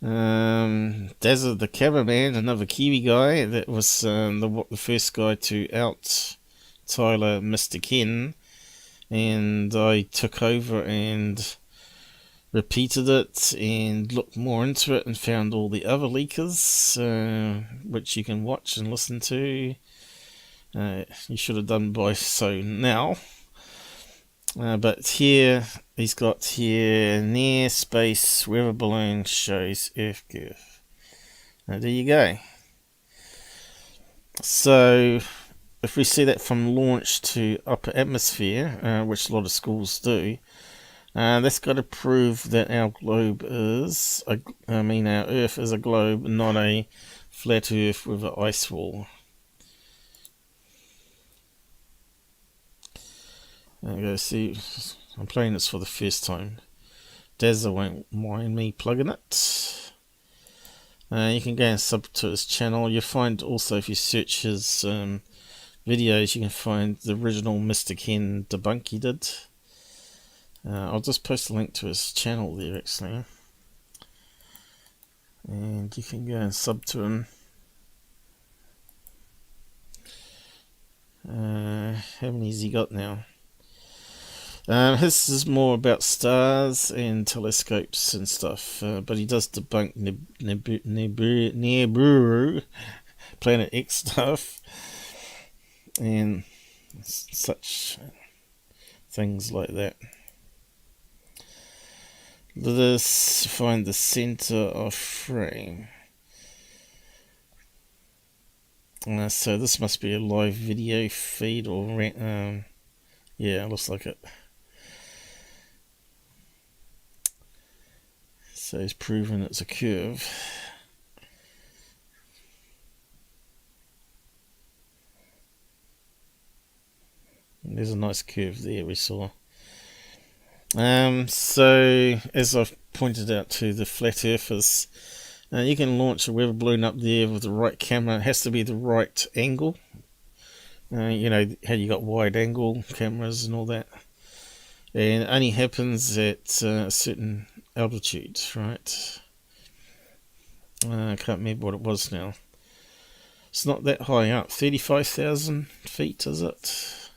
Dazza the cameraman, another Kiwi guy, that was the first guy to out Tyler Mr. Ken, and I took over and repeated it and looked more into it and found all the other leakers, which you can watch and listen to. You should have done by so now. But here, he's got here, near space weather balloon shows Earth curve. Now there you go. So, if we see that from launch to upper atmosphere, which a lot of schools do, that's got to prove that our globe is, our Earth is a globe, not a flat Earth with an ice wall. There you go, see, I'm playing this for the first time. Dazza won't mind me plugging it. You can go and sub to his channel. You'll find also, if you search his videos, you can find the original Mr. Ken debunk he did. I'll just post a link to his channel there actually. And you can go and sub to him. How many has he got now? His is more about stars and telescopes and stuff, but he does debunk Nibiru, Planet X stuff, and such things like that. Let us find the center of frame. So this must be a live video feed, or yeah, looks like it. So he's proven it's a curve. And there's a nice curve there we saw. So as I've pointed out to the flat earthers, you can launch a weather balloon up there with the right camera. It has to be the right angle. You know how you got wide angle cameras and all that, and it only happens at a certain altitude, right? I can't remember what it was now. It's not that high up, 35,000 feet, is it?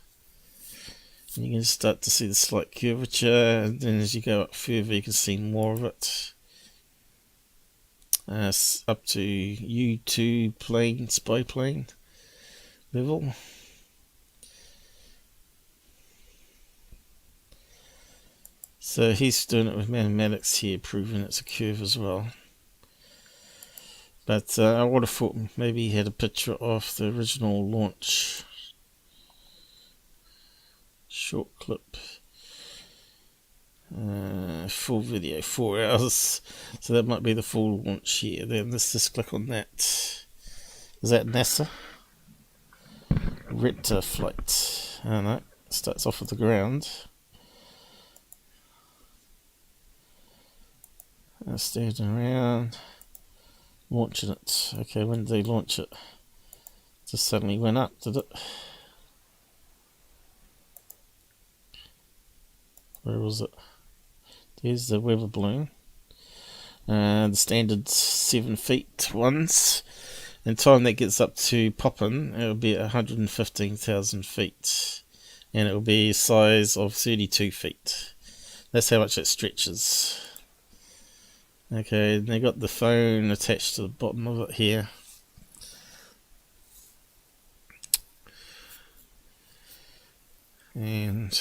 And you can start to see the slight curvature, and then as you go up further you can see more of it. Up to U2 plane, spy plane level. So he's doing it with mathematics here, proving it's a curve as well. But I would have thought maybe he had a picture of the original launch. Short clip. Full video, 4 hours. So that might be the full launch here. Then let's just click on that. Is that NASA? Retta flight. I don't know. Starts off with the ground. Standing around. Launching it. Okay, when did they launch it? Just suddenly went up, did it? Where was it? There's the weather balloon. The standard 7 feet ones. In time that gets up to popping, it'll be at 115,000 feet. And it'll be a size of 32 feet. That's how much it stretches. Okay, they got the phone attached to the bottom of it here. And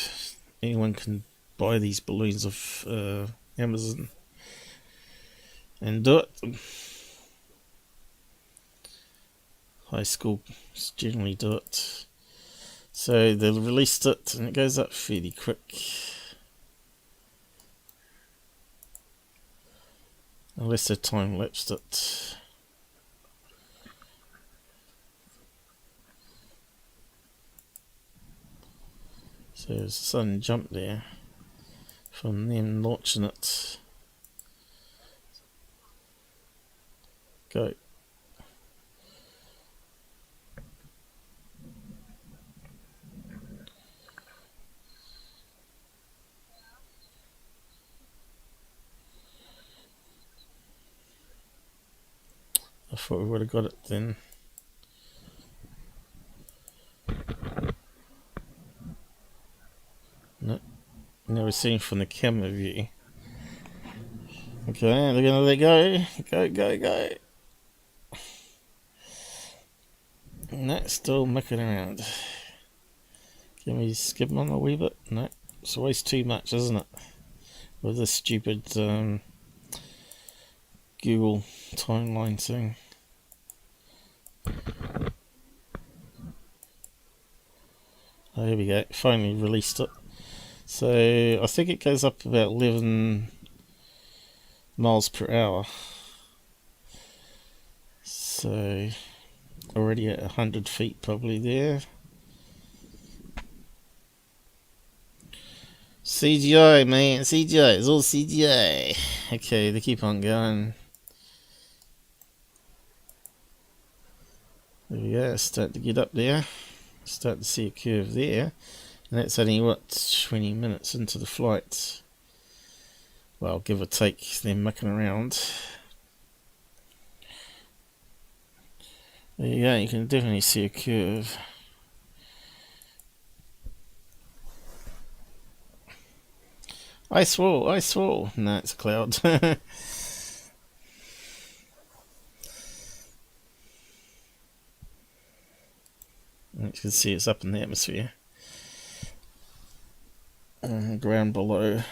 anyone can buy these balloons off Amazon and do it. High schools generally do it. So they released it and it goes up fairly quick. Unless they time lapsed it. So there's a sudden jump there from them launching it. Go. I thought we would have got it then. No, now we're seeing from the camera view. Okay, they're gonna let go. Go. No, still mucking around. Can we skip them on a wee bit? No, it's always too much, isn't it? With this stupid Google timeline thing. Oh, here we go. Finally released it. So I think it goes up about 11 miles per hour. So already at 100 feet probably there. CGI, man, CGI, it's all CGI. Okay, they keep on going. There we go, start to get up there. Start to see a curve there. And that's only, what, 20 minutes into the flight. Well, give or take, they're mucking around. There you go, you can definitely see a curve. Ice wall. No, it's a cloud. You can see it's up in the atmosphere. Ground below.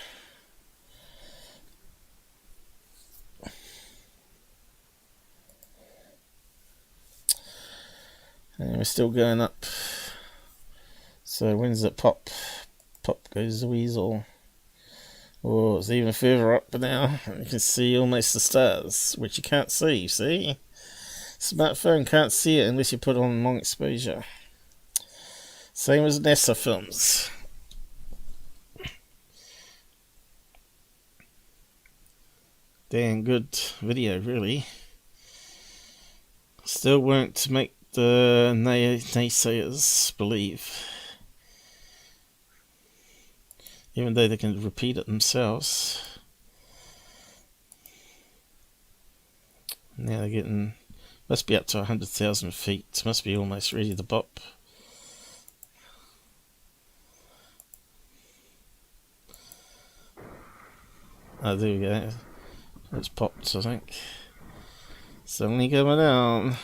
And we're still going up. So when does it pop? Pop goes the weasel. Oh, it's even further up now. You can see almost the stars, which you can't see, you see? Smartphone can't see it unless you put it on long exposure. Same as NASA films. Damn good video, really. Still won't make the naysayers believe. Even though they can repeat it themselves. Now they're getting, must be up to 100,000 feet. Must be almost ready to pop. Oh, there we go. It's popped, I think. Suddenly coming down.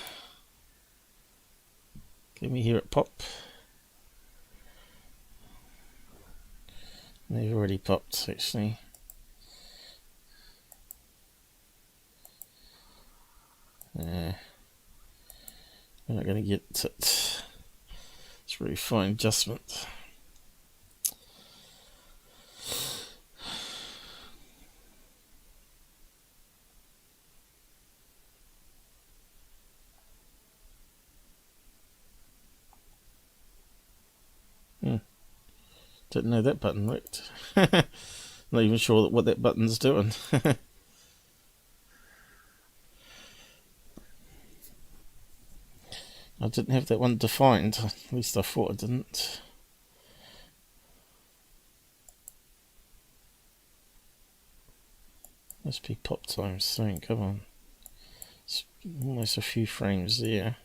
Can we hear it pop? They've already popped, actually. Yeah. We're not going to get it. It's a really fine adjustment. Didn't know that button worked. Not even sure what that button's doing. I didn't have that one defined. At least I thought I didn't. Must be pop time soon. Come on. Almost a few frames there.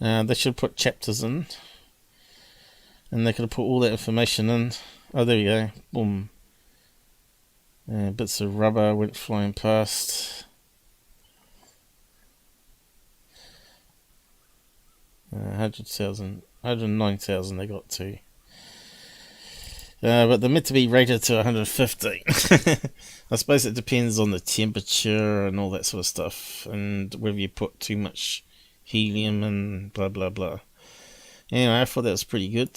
They should put chapters in, and they could have put all that information in. Oh, there we go. Boom. Bits of rubber went flying past. 100,000, 109,000 they got to. But they're meant to be rated to 150. I suppose it depends on the temperature and all that sort of stuff, and whether you put too much helium and blah blah blah. Anyway, I thought that was pretty good.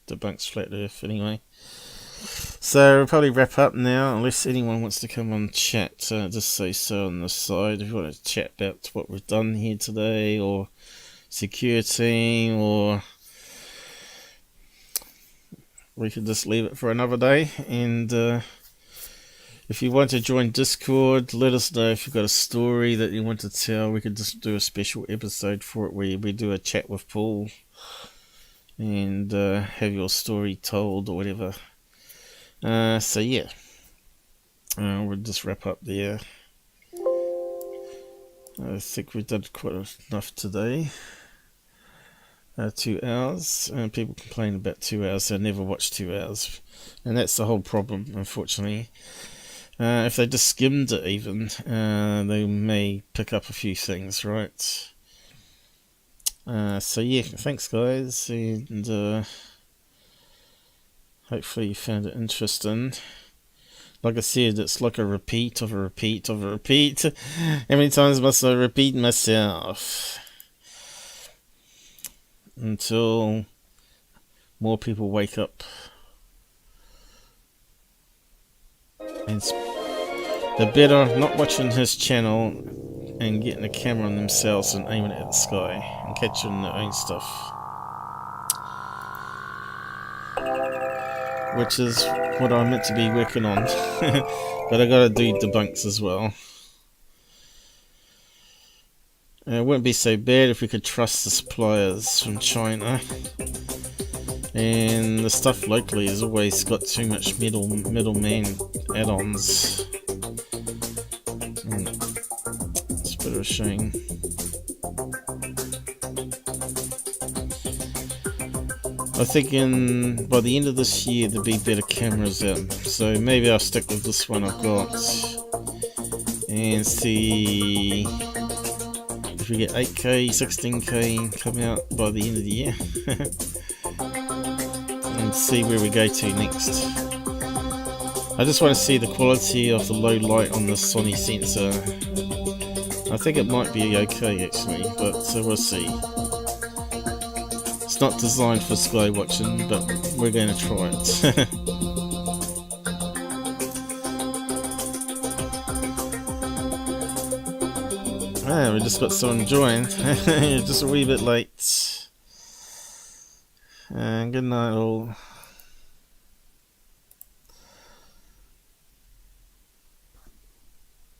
Debunks flat earth anyway. So we'll probably wrap up now, unless anyone wants to come on chat. Just say so on the side if you want to chat about what we've done here today, or Secureteam, or we could just leave it for another day. And if you want to join Discord, let us know if you've got a story that you want to tell. We could just do a special episode for it where we do a chat with Paul and have your story told or whatever. So yeah, we'll just wrap up there. I think we've done quite enough today. 2 hours. People complain about 2 hours. They never watch 2 hours, and that's the whole problem, unfortunately. If they just skimmed it even, they may pick up a few things, right? So yeah, thanks guys, and hopefully you found it interesting. Like I said, it's like a repeat of a repeat of a repeat. How many times must I repeat myself? Until more people wake up. And they're better not watching his channel and getting a camera on themselves and aiming it at the sky and catching their own stuff. Which is what I'm meant to be working on. But I gotta do debunks as well. It wouldn't be so bad if we could trust the suppliers from China. And the stuff locally has always got too much middleman add-ons. It's a bit of a shame. I'm thinking by the end of this year there'll be better cameras out. So maybe I'll stick with this one I've got and see if we get 8K, 16K come out by the end of the year. And see where we go to next. I just want to see the quality of the low light on the Sony sensor. I think it might be okay actually, but we'll see. It's not designed for sky watching, but we're going to try it. We just got someone joined. Just a wee bit late. Good night all.